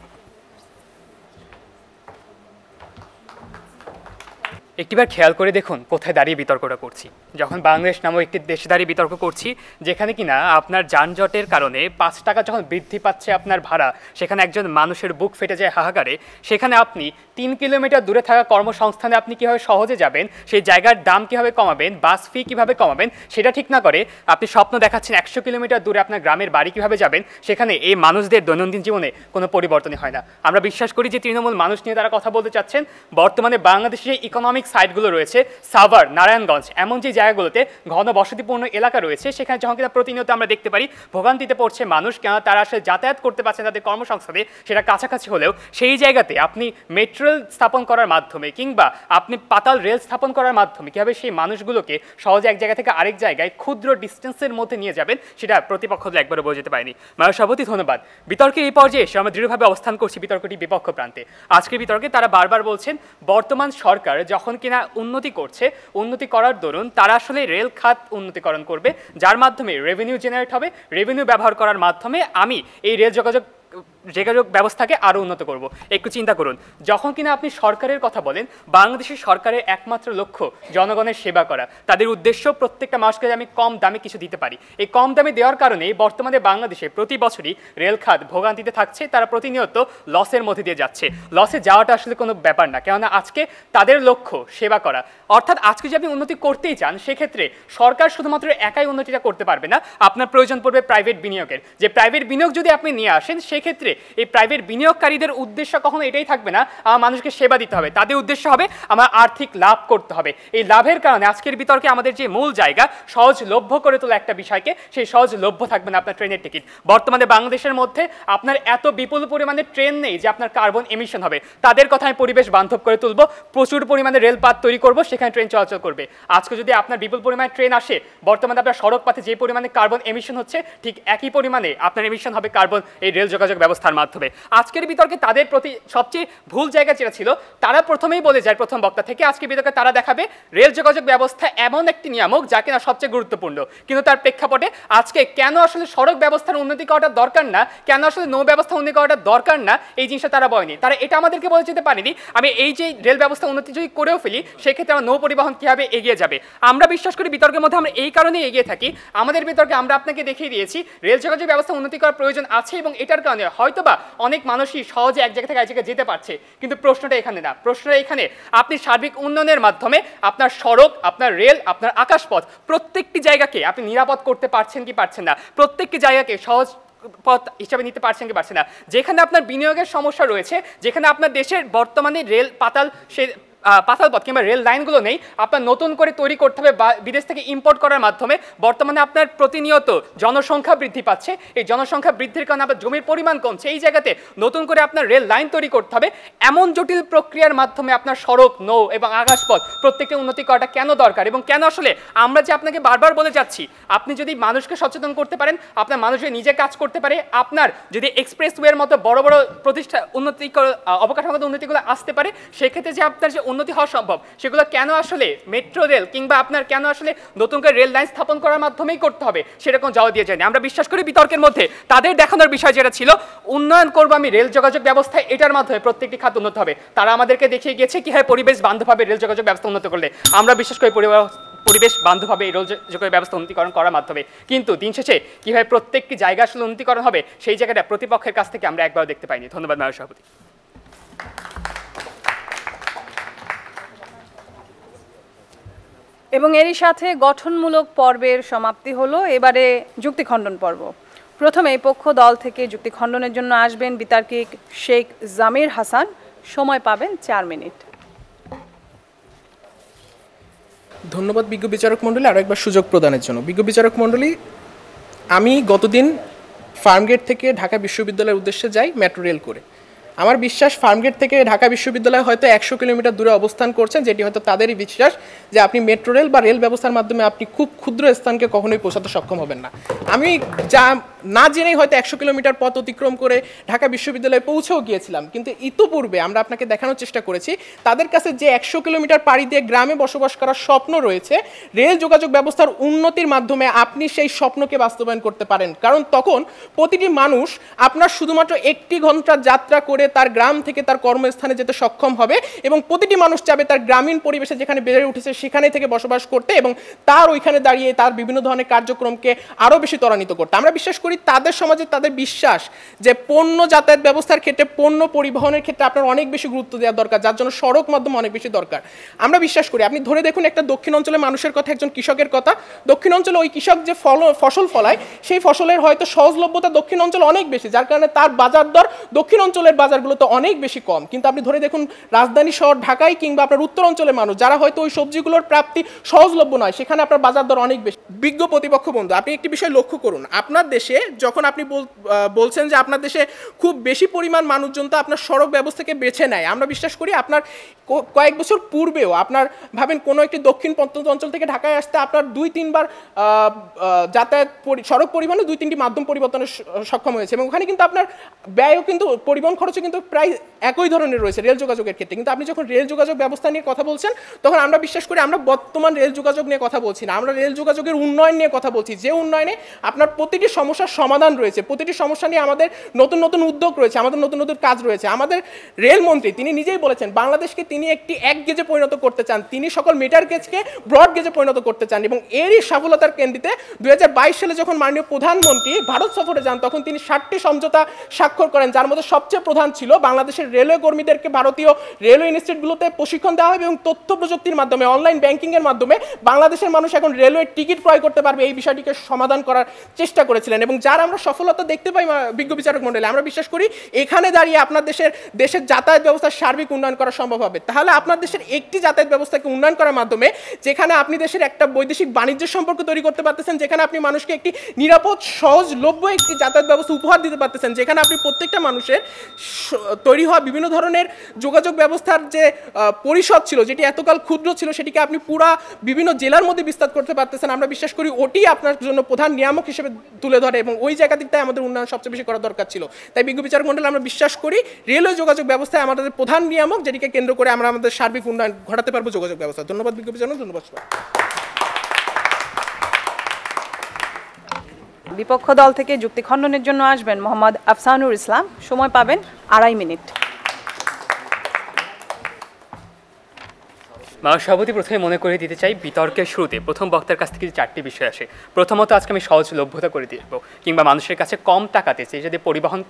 একটিবার খেয়াল করে দেখুন কোথায় দাঁড়িয়ে বিতর্কটা করছি। যখন বাংলাদেশ নামক একটি দেশে দাঁড়িয়ে বিতর্ক করছি, যেখানে কিনা আপনার যানজটের কারণে 5 টাকা যখন বৃদ্ধি পাচ্ছে আপনার ভাড়া, সেখানে একজন মানুষের বুক ফেটে যায় হাহাকারে, সেখানে আপনি 3 কিলোমিটার দূরে থাকা কর্মসংস্থানে আপনি কীভাবে সহজে যাবেন, সেই জায়গার দাম কীভাবে কমাবেন, বাস ফি কীভাবে কমাবেন, সেটা ঠিক না করে আপনি স্বপ্ন দেখাচ্ছেন 100 কিলোমিটার দূরে আপনার গ্রামের বাড়ি কীভাবে যাবেন, সেখানে এই মানুষদের দৈনন্দিন জীবনে কোনো পরিবর্তনই হয় না। আমরা বিশ্বাস করি যে তৃণমূল মানুষ নিয়ে তারা কথা বলতে চাচ্ছেন। বর্তমানে বাংলাদেশে ইকোনমিক সাইটগুলো রয়েছে, সাভার, নারায়ণগঞ্জ, এমন যে জায়গাগুলোতে ঘন বসতিপূর্ণ এলাকা রয়েছে, সেখানে যখন কিনা প্রতিনিয়ত আমরা দেখতে পারি ভোগান্তিতে পড়ছে মানুষ, কেন তারা আসলে যাতায়াত করতে পারছেন তাদের কর্মসংস্থানে, সেটা কাছাকাছি হলেও সেই জায়গাতে আপনি মেট্রো রেল স্থাপন করার মাধ্যমে কিংবা আপনি পাতাল রেল স্থাপন করার মাধ্যমে কীভাবে সেই মানুষগুলোকে সহজে এক জায়গা থেকে আরেক জায়গায় ক্ষুদ্র ডিস্টেন্সের মধ্যে নিয়ে যাবেন, সেটা প্রতিপক্ষ একবারও বোঝাতে যেতে পারেনি। মাননীয় সভাপতি, ধন্যবাদ। বিতর্কের এই পর্যায়ে এসে আমরা দৃঢ়ভাবে অবস্থান করছি বিতর্কটি বিপক্ষ প্রান্তে। আজকের বিতর্কে তারা বারবার বলছেন বর্তমান সরকার যখন কিনা উন্নতি করছে, উন্নতি করার দরুন তারা আসলে রেল খাত উন্নতিকরণ করবে, যার মাধ্যমে রেভিনিউ জেনারেট হবে, রেভিনিউ ব্যবহার করার মাধ্যমে আমি এই রেল যোগাযোগ ব্যবস্থাকে আরও উন্নত করব। একটু চিন্তা করুন, যখন কিনা আপনি সরকারের কথা বলেন, বাংলাদেশের সরকারের একমাত্র লক্ষ্য জনগণের সেবা করা, তাদের উদ্দেশ্য প্রত্যেকটা মানুষকে আমি কম দামে কিছু দিতে পারি। এই কম দামে দেওয়ার কারণে বর্তমানে বাংলাদেশে প্রতি বছরই রেল খাত ভোগান্তিতে থাকছে, তারা প্রতিনিয়ত লসের মধ্যে দিয়ে যাচ্ছে। লসে যাওয়াটা আসলে কোনো ব্যাপার না, কেননা আজকে তাদের লক্ষ্য সেবা করা। অর্থাৎ আজকে যদি আপনি উন্নতি করতেই চান, সেক্ষেত্রে সরকার শুধুমাত্র একাই উন্নতিটা করতে পারবে না, আপনার প্রয়োজন পড়বে প্রাইভেট বিনিয়োগের। যে প্রাইভেট বিনিয়োগ যদি আপনি নিয়ে আসেন, সেক্ষেত্রে এই প্রাইভেট বিনিয়োগকারীদের উদ্দেশ্য কখনো এটাই থাকবে না আমার মানুষকে সেবা দিতে হবে, তাদের উদ্দেশ্য হবে আমার আর্থিক লাভ করতে হবে। এই লাভের কারণে আজকের বিতর্কে আমাদের যে মূল জায়গা সহজলভ্য করে তোলা একটা বিষয়কে, সেই সহজলভ্য থাকবে না আপনার ট্রেনের টিকিট। বর্তমানে বাংলাদেশের মধ্যে আপনার এত বিপুল পরিমাণে ট্রেন নেই যে আপনার কার্বন এমিশন হবে, তাদের কথা আমি পরিবেশ বান্ধব করে তুলব, প্রচুর পরিমাণে রেলপথ তৈরি করব, সেখানে ট্রেন চলাচল করবে। আজকে যদি আপনার বিপুল পরিমাণে ট্রেন আসে, বর্তমানে আপনার সড়ক পথে যে পরিমাণে কার্বন এমিশন হচ্ছে, ঠিক একই পরিমাণে আপনার এমিশন হবে কার্বন এই রেল যোগাযোগ ব্যবস্থার মাধ্যমে। আজকের বিতর্কে তাদের প্রতি সবচেয়ে ভুল জায়গা যেটা ছিল, তারা প্রথমেই বলে যায় প্রথম বক্তা থেকে, আজকে বিতর্কে তারা দেখাবে রেল যোগাযোগ ব্যবস্থা এমন একটি নিয়ামক যা কিনা সবচেয়ে গুরুত্বপূর্ণ, কিন্তু তার প্রেক্ষাপটে আজকে কেন আসলে সড়ক ব্যবস্থার উন্নতি করাটা দরকার না, কেন আসলে নৌ ব্যবস্থা উন্নতি করাটা দরকার না, এই জিনিসটা তারা বলেনি। তারা এটা আমাদেরকে বলে যেতে পারেনি আমি এই যে রেল ব্যবস্থা উন্নতি যদি করেও ফেলি, সেক্ষেত্রে আমার নৌ পরিবহন কীভাবে এগিয়ে যাবে। আমরা বিশ্বাস করি বিতর্কের মধ্যে আমরা এই কারণেই এগিয়ে থাকি, আমাদের বিতর্কে আমরা আপনাকে দেখিয়ে দিয়েছি রেল যোগাযোগ ব্যবস্থা উন্নতি করার প্রয়োজন আছে, এবং এটার কারণে হয়তোবা অনেক মানুষই সহজে এক জায়গা থেকে এক জায়গায় যেতে পারছে। কিন্তু প্রশ্নটা এখানে না, প্রশ্নটা এখানে আপনি সার্বিক উন্নয়নের মাধ্যমে আপনার সড়ক, আপনার রেল, আপনার আকাশপথ প্রত্যেকটি জায়গাকে আপনি নিরাপদ করতে পারছেন কি পারছেন না, প্রত্যেকটি জায়গাকে সহজ পথ হিসাবে নিতে পারছেন কি পারছেন না। যেখানে আপনার বিনিয়োগের সমস্যা রয়েছে, যেখানে আপনার দেশের বর্তমানে রেল পাতাল সে পাতালপথ কিংবা রেল লাইনগুলো নেই, আপনার নতুন করে তৈরি করতে হবে বা বিদেশ থেকে ইম্পোর্ট করার মাধ্যমে। বর্তমানে আপনার প্রতিনিয়ত জনসংখ্যা বৃদ্ধি পাচ্ছে, এই জনসংখ্যা বৃদ্ধির কারণে আপনার জমির পরিমাণ কমছে, এই জায়গাতে নতুন করে আপনার রেল লাইন তৈরি করতে হবে। এমন জটিল প্রক্রিয়ার মাধ্যমে আপনার সড়ক, নৌ এবং আকাশপথ প্রত্যেকটা উন্নতি করাটা কেন দরকার এবং কেন আসলে আমরা যে আপনাকে বারবার বলে যাচ্ছি, আপনি যদি মানুষকে সচেতন করতে পারেন, আপনার মানুষ যদি নিজে কাজ করতে পারে, আপনার যদি এক্সপ্রেসওয়ের মতো বড় বড় প্রতিষ্ঠা উন্নতি অবকাঠামোগত উন্নতিগুলো আসতে পারে, সেক্ষেত্রে যে আপনার যে উন্নতি হওয়া সম্ভব সেগুলো কেন আসলে মেট্রো রেল কিংবা আপনার কেন আসলে নতুন করে রেল লাইন স্থাপন করার মাধ্যমেই করতে হবে সেরকম জবাব দিয়ে যায়নি। আমরা বিশ্বাস করি বিতর্কের মধ্যে তাদের দেখানোর বিষয় যেটা ছিল উন্নয়ন করবো আমি রেল যোগাযোগ ব্যবস্থায়, এটার মাধ্যমে প্রত্যেকটি খাত উন্নত হবে। তারা আমাদেরকে দেখিয়ে গিয়েছে কীভাবে পরিবেশ বান্ধবভাবে রেল যোগাযোগ ব্যবস্থা উন্নত করলে। আমরা বিশ্বাস করি পরিবেশ বান্ধবভাবে এই রেল যোগাযোগ ব্যবস্থা উন্নতিকরণ করার মাধ্যমে, কিন্তু দিন শেষে কীভাবে প্রত্যেকটি জায়গা আসলে উন্নতিকরণ হবে সেই জায়গাটা প্রতিপক্ষের কাছ থেকে আমরা একবারও দেখতে পাইনি। ধন্যবাদ মাননীয় সভাপতি। এবং এরই সাথে গঠনমূলক পর্বের সমাপ্তি হলো। এবারে যুক্তি খণ্ডন পর্ব। প্রথমে পক্ষ দল থেকে যুক্তি খণ্ডনের জন্য আসবেন বিতার্কিক শেখ জামির হাসান। সময় পাবেন 4 মিনিট। ধন্যবাদ বিজ্ঞ বিচারক মণ্ডলী আরও একবার সুযোগ প্রদানের জন্য। বিজ্ঞ বিচারক মণ্ডলী, আমি গতদিন ফার্মগেট থেকে ঢাকা বিশ্ববিদ্যালয়ের উদ্দেশ্যে যাই মেট্রো রেল করে। আমার বিশ্বাস ফার্মগেট থেকে ঢাকা বিশ্ববিদ্যালয় হয়তো 100 কিলোমিটার দূরে অবস্থান করছেন, যেটি হয়তো তাদেরই বিশ্বাস যে আপনি মেট্রো রেল বা রেল ব্যবস্থার মাধ্যমে আপনি খুব ক্ষুদ্র স্থানকে কখনোই পৌঁছাতে সক্ষম হবেন না। আমি যা না জেনেই হয়তো 100 কিলোমিটার পথ অতিক্রম করে ঢাকা বিশ্ববিদ্যালয়ে পৌঁছেও গিয়েছিলাম, কিন্তু ইতোপূর্বে আমরা আপনাকে দেখানোর চেষ্টা করেছি তাদের কাছে যে 100 কিলোমিটার পাড়ি দিয়ে গ্রামে বসবাস করার স্বপ্ন রয়েছে, রেল যোগাযোগ ব্যবস্থার উন্নতির মাধ্যমে আপনি সেই স্বপ্নকে বাস্তবায়ন করতে পারেন। কারণ তখন প্রতিটি মানুষ আপনার শুধুমাত্র 1 ঘন্টা যাত্রা করে তার গ্রাম থেকে তার কর্মস্থানে যেতে সক্ষম হবে এবং প্রতিটি মানুষ চাবে তার গ্রামীণ পরিবেশে যেখানে বেড়ে উঠেছে সেখানে থেকে বসবাস করতে এবং তার ওইখানে দাঁড়িয়ে তার বিভিন্ন ধরনের কার্যক্রমকে আরও বেশি ত্বরান্বিত করতে। আমরা বিশ্বাস করি তাদের সমাজে তাদের বিশ্বাস যে পণ্য যাতায়াত ব্যবস্থার ক্ষেত্রে, পণ্য পরিবহনের ক্ষেত্রে আপনার অনেক বেশি গুরুত্ব দেওয়া দরকার, যার জন্য সড়ক মাধ্যম অনেক বেশি দরকার। আমরা বিশ্বাস করি আপনি ধরে দেখুন একটা দক্ষিণ অঞ্চলের মানুষের কথা, একজন কৃষকের কথা। দক্ষিণ অঞ্চলে ওই কৃষক যে ফসল ফলায় সেই ফসলের হয়তো সহজলভ্যতা দক্ষিণ অঞ্চলে অনেক বেশি, যার কারণে তার বাজার দর দক্ষিণ অঞ্চলের বাজারগুলোতে অনেক বেশি কম। কিন্তু আপনি ধরে দেখুন রাজধানী শহর ঢাকায় কিংবা আপনার উত্তর অঞ্চলের মানুষ যারা হয়তো ওই সবজিগুলোর প্রাপ্তি সহজলভ্য নয়, সেখানে আপনার বাজার দর অনেক বেশি। বিজ্ঞ প্রতিপক্ষ বন্ধু, আপনি একটি বিষয় লক্ষ্য করুন, আপনার দেশে যখন আপনি বলছেন যে আপনার দেশে খুব বেশি পরিমাণ মানুষজন তো আপনার সড়ক ব্যবস্থাকে বেছে নেয়, আমরা বিশ্বাস করি আপনার কয়েক বছর পূর্বেও আপনার ভাবেন কোনো একটি দক্ষিণ প্রত্যন্ত অঞ্চল থেকে ঢাকায় আসতে আপনার 2-3 বার যাতায়াত সড়ক পরিবহনে 2-3টি মাধ্যম পরিবর্তনে সক্ষম হয়েছে এবং ওখানে কিন্তু আপনার ব্যয়ও কিন্তু পরিবহন খরচও কিন্তু প্রায় একই ধরনের রয়েছে রেল যোগাযোগের ক্ষেত্রে। কিন্তু আপনি যখন রেল যোগাযোগ ব্যবস্থা নিয়ে কথা বলছেন তখন আমরা বিশ্বাস করি আমরা বর্তমান রেল যোগাযোগ নিয়ে কথা বলছি না, আমরা রেল যোগাযোগের উন্নয়ন নিয়ে কথা বলছি, যে উন্নয়নে আপনার প্রতিটি সমস্যার সমাধান রয়েছে, প্রতিটি সমস্যা নিয়ে আমাদের নতুন নতুন উদ্যোগ রয়েছে, আমাদের নতুন নতুন কাজ রয়েছে। আমাদের রেলমন্ত্রী তিনি নিজেই বলেছেন বাংলাদেশকে তিনি একটি 1 গেজে পরিণত করতে চান, তিনি সকল মিটার গেজকে ব্রড গেজে পরিণত করতে চান এবং এরই সফলতার কেন্দ্রিতে 2022 সালে যখন মাননীয় প্রধানমন্ত্রী ভারত সফরে যান তখন তিনি 7টি সমঝোতা স্বাক্ষর করেন, যার মধ্যে সবচেয়ে প্রধান ছিল বাংলাদেশের রেলওয়ে কর্মীদেরকে ভারতীয় রেলওয়ে ইনস্টিটিউটগুলোতে প্রশিক্ষণ দেওয়া হবে এবং তথ্য প্রযুক্তির মাধ্যমে অনলাইন ব্যাংকিংয়ের মাধ্যমে বাংলাদেশের মানুষ এখন রেলওয়ে টিকিট ক্রয় করতে পারবে, এই বিষয়টিকে সমাধান করার চেষ্টা করেছিলেন এবং যার আমরা সফলতা দেখতে পাই বিজ্ঞ বিচারক মণ্ডলী। আমরা বিশ্বাস করি এখানে দাঁড়িয়ে আপনার দেশের যাতায়াত ব্যবস্থার সার্বিক উন্নয়ন করা সম্ভব হবে। তাহলে আপনার দেশের একটি যাতায়াত ব্যবস্থাকে উন্নয়ন করার মাধ্যমে যেখানে আপনি দেশের একটা বৈদেশিক বাণিজ্য সম্পর্ক তৈরি করতে পারতেছেন, যেখানে আপনি মানুষকে একটি নিরাপদ সহজলভ্য একটি যাতায়াত ব্যবস্থা উপহার দিতে পারতেছেন, যেখানে আপনি প্রত্যেকটা মানুষের তৈরি হওয়া বিভিন্ন ধরনের যোগাযোগ ব্যবস্থার যে পরিষদ ছিল যেটি এতকাল ক্ষুদ্র ছিল সেটিকে আপনি পুরা বিভিন্ন জেলার মধ্যে বিস্তার করতে পারতেছেন। আমরা বিশ্বাস করি ওটি আপনার জন্য প্রধান নিয়ামক হিসেবে তুলে ধরে এবং ওই জায়গাটিতে আমাদের উন্নয়ন সবচেয়ে বেশি করা দরকার ছিল। তাই বিজ্ঞ বিচারক মণ্ডলী আমরা বিশ্বাস করি রেলওয়ে যোগাযোগ ব্যবস্থায় আমাদের প্রধান নিয়ামক, যেটিকে কেন্দ্র করে আমরা আমাদের সার্বিক উন্নয়ন ঘটাতে পারবো যোগাযোগ ব্যবস্থা। ধন্যবাদ বিজ্ঞ বিচারক, ধন্যবাদ। বিপক্ষ দল থেকে যুক্তি খণ্ডনের জন্য আসবেন মোহাম্মদ আফসানুর ইসলাম। সময় পাবেন 2.5 মিনিট। মাননীয় সভাপতি, প্রথমে মনে করে দিতে চাই বিতর্কের শুরুতে প্রথম বক্তার কাছ থেকে 4টি বিষয় আসে। প্রথমত আজকে আমি সহজলভ্যতা করে দিব কিংবা মানুষের কাছে কম টাকাতে যে যদি পরিবহন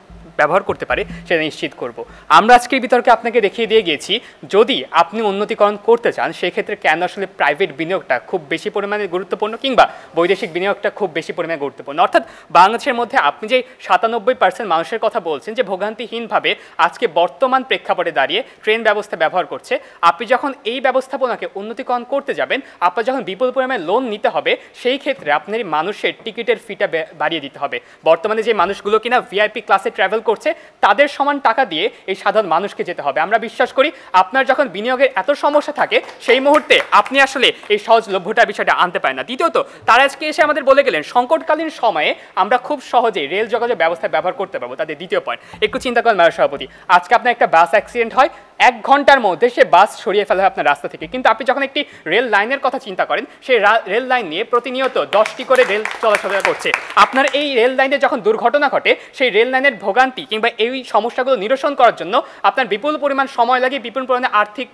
ব্যবহার করতে পারে সেটা নিশ্চিত করব। আমরা আজকের বিতর্কে আপনাকে দেখিয়ে দিয়ে গিয়েছি যদি আপনি উন্নতিকরণ করতে চান সেক্ষেত্রে কেন আসলে প্রাইভেট বিনিয়োগটা খুব বেশি পরিমাণে গুরুত্বপূর্ণ কিংবা বৈদেশিক বিনিয়োগটা খুব বেশি পরিমাণে গুরুত্বপূর্ণ। অর্থাৎ বাংলাদেশের মধ্যে আপনি যে 97% মানুষের কথা বলছেন যে ভোগান্তিহীনভাবে আজকে বর্তমান প্রেক্ষাপটে দাঁড়িয়ে ট্রেন ব্যবস্থা ব্যবহার করছে, আপনি যখন এই ব্যবস্থাপনাকে উন্নতিকরণ করতে যাবেন আপনার যখন বিপুল পরিমাণে লোন নিতে হবে সেই ক্ষেত্রে আপনার মানুষের টিকিটের ফিটা বাড়িয়ে দিতে হবে। বর্তমানে যে মানুষগুলো কিনা ভিআইপি ক্লাসে ট্রাভেল করছে তাদের সমান টাকা দিয়ে এই সাধারণ মানুষকে যেতে হবে। আমরা বিশ্বাস করি আপনার যখন বিনিয়োগের এত সমস্যা থাকে সেই মুহূর্তে আপনি আসলে এই সহজলভ্যতার বিষয়টা আনতে পারেন না। দ্বিতীয়ত তারা আজকে এসে আমাদের বলে গেলেন সংকটকালীন সময়ে আমরা খুব সহজেই রেল যোগাযোগ ব্যবস্থা ব্যবহার করতে পারবো। তাদের দ্বিতীয় পয়েন্ট, একটু চিন্তা করেন মাননীয় সভাপতি, আজকে আপনার একটা বাস অ্যাক্সিডেন্ট হয় 1 ঘন্টার মধ্যে সে বাস সরিয়ে ফেলা হয় আপনার রাস্তা থেকে, কিন্তু আপনি যখন একটি রেল লাইনের কথা চিন্তা করেন সেই রেল লাইন নিয়ে প্রতিনিয়ত 10টি করে রেল চলাচল করছে। আপনার এই রেল লাইনে যখন দুর্ঘটনা ঘটে সেই রেল লাইনের ভোগান্তি কিংবা এই সমস্যাগুলো নিরসন করার জন্য আপনার বিপুল পরিমাণ সময় লাগে, বিপুল পরিমাণে আর্থিক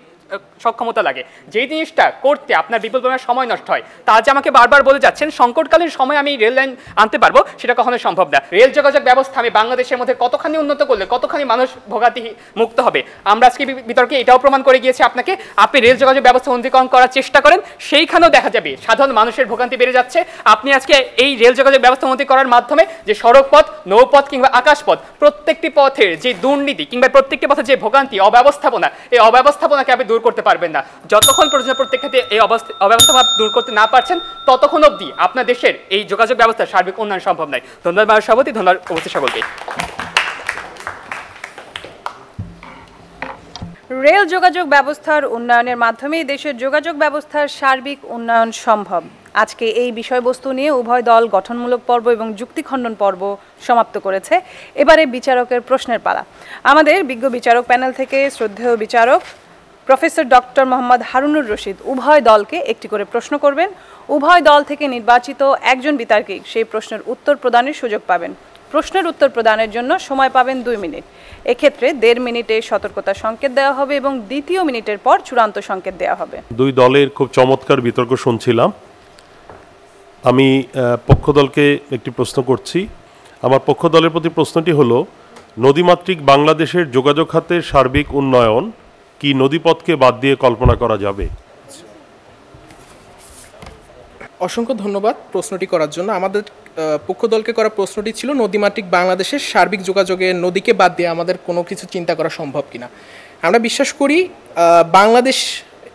সক্ষমতা লাগে। যেই জিনিসটা করতে আপনার বিপুল পরিমাণ সময় নষ্ট হয় তা যে আমাকে বারবার বলে যাচ্ছেন সংকটকালীন সময় আমি রেল লাইন আনতে পারবো, সেটা কখনোই সম্ভব না। রেল যোগাযোগ ব্যবস্থা আমি বাংলাদেশের মধ্যে কতখানি উন্নত করলে কতখানি মানুষ ভোগান্তি মুক্ত হবে আমরা আজকে বিতর্কে এটাও প্রমাণ করে গিয়েছি আপনাকে। আপনি রেল যোগাযোগ ব্যবস্থা উন্নতিকরণ করার চেষ্টা করেন সেইখানেও দেখা যাবে সাধারণ মানুষের ভোগান্তি বেড়ে যাচ্ছে। আপনি আজকে এই রেল যোগাযোগ ব্যবস্থা উন্নতি করার মাধ্যমে যে সড়ক পথ, নৌপথ কিংবা আকাশপথ প্রত্যেকটি পথের যে দুর্নীতি কিংবা প্রত্যেকটি পথের যে ভোগান্তি অব্যবস্থাপনা, এই অব্যবস্থাপনাকে আপনি দূর করতে পারবেন না। যতক্ষণ পর্যন্ত প্রত্যেক ক্ষেত্রে এই অব্যবস্থাপনা দূর করতে না পারছেন ততক্ষণ অবধি আপনার দেশের এই যোগাযোগ ব্যবস্থার সার্বিক উন্নয়ন সম্ভব নয়। ধন্যবাদ মাননীয় সভাপতি, ধন্যবাদ উপস্থিত সকলকে। রেল যোগাযোগ ব্যবস্থার উন্নয়নের মাধ্যমেই দেশের যোগাযোগ ব্যবস্থার সার্বিক উন্নয়ন সম্ভব। আজকে এই বিষয়বস্তু নিয়ে উভয় দল গঠনমূলক পর্ব এবং যুক্তিখণ্ডন পর্ব সমাপ্ত করেছে। এবারে বিচারকের প্রশ্নের পালা। আমাদের বিজ্ঞ বিচারক প্যানেল থেকে শ্রদ্ধেয় বিচারক প্রফেসর ডক্টর মোহাম্মদ হারুনুর রশিদ উভয় দলকে একটি করে প্রশ্ন করবেন। উভয় দল থেকে নির্বাচিত একজন বিতর্কিক সেই প্রশ্নের উত্তর প্রদানের সুযোগ পাবেন। প্রশ্নের উত্তর প্রদানের জন্য সময় পাবেন 2 মিনিট। এক্ষেত্রে 1.5 মিনিটে সতর্কতা সংকেত দেওয়া হবে এবং দ্বিতীয় মিনিটের পর চূড়ান্ত সংকেত দেওয়া হবে। দুই দলের খুব চমৎকার বিতর্ক শুনছিলাম। আমি পক্ষ দলকে একটি প্রশ্ন করছি। আমার পক্ষ দলের প্রতি প্রশ্নটি হলো, নদীমাতৃক বাংলাদেশের যোগাযোগ খাতের সার্বিক উন্নয়ন কি নদীপথকে বাদ দিয়ে কল্পনা করা যাবে? অসংখ্য ধন্যবাদ প্রশ্নটি করার জন্য। আমাদের পক্ষ দলকে করা প্রশ্নটি ছিল নদীমাতৃক বাংলাদেশের সার্বিক যোগাযোগে নদীকে বাদ দিয়ে আমাদের কোনো কিছু চিন্তা করা সম্ভব কিনা। আমরা বিশ্বাস করি বাংলাদেশ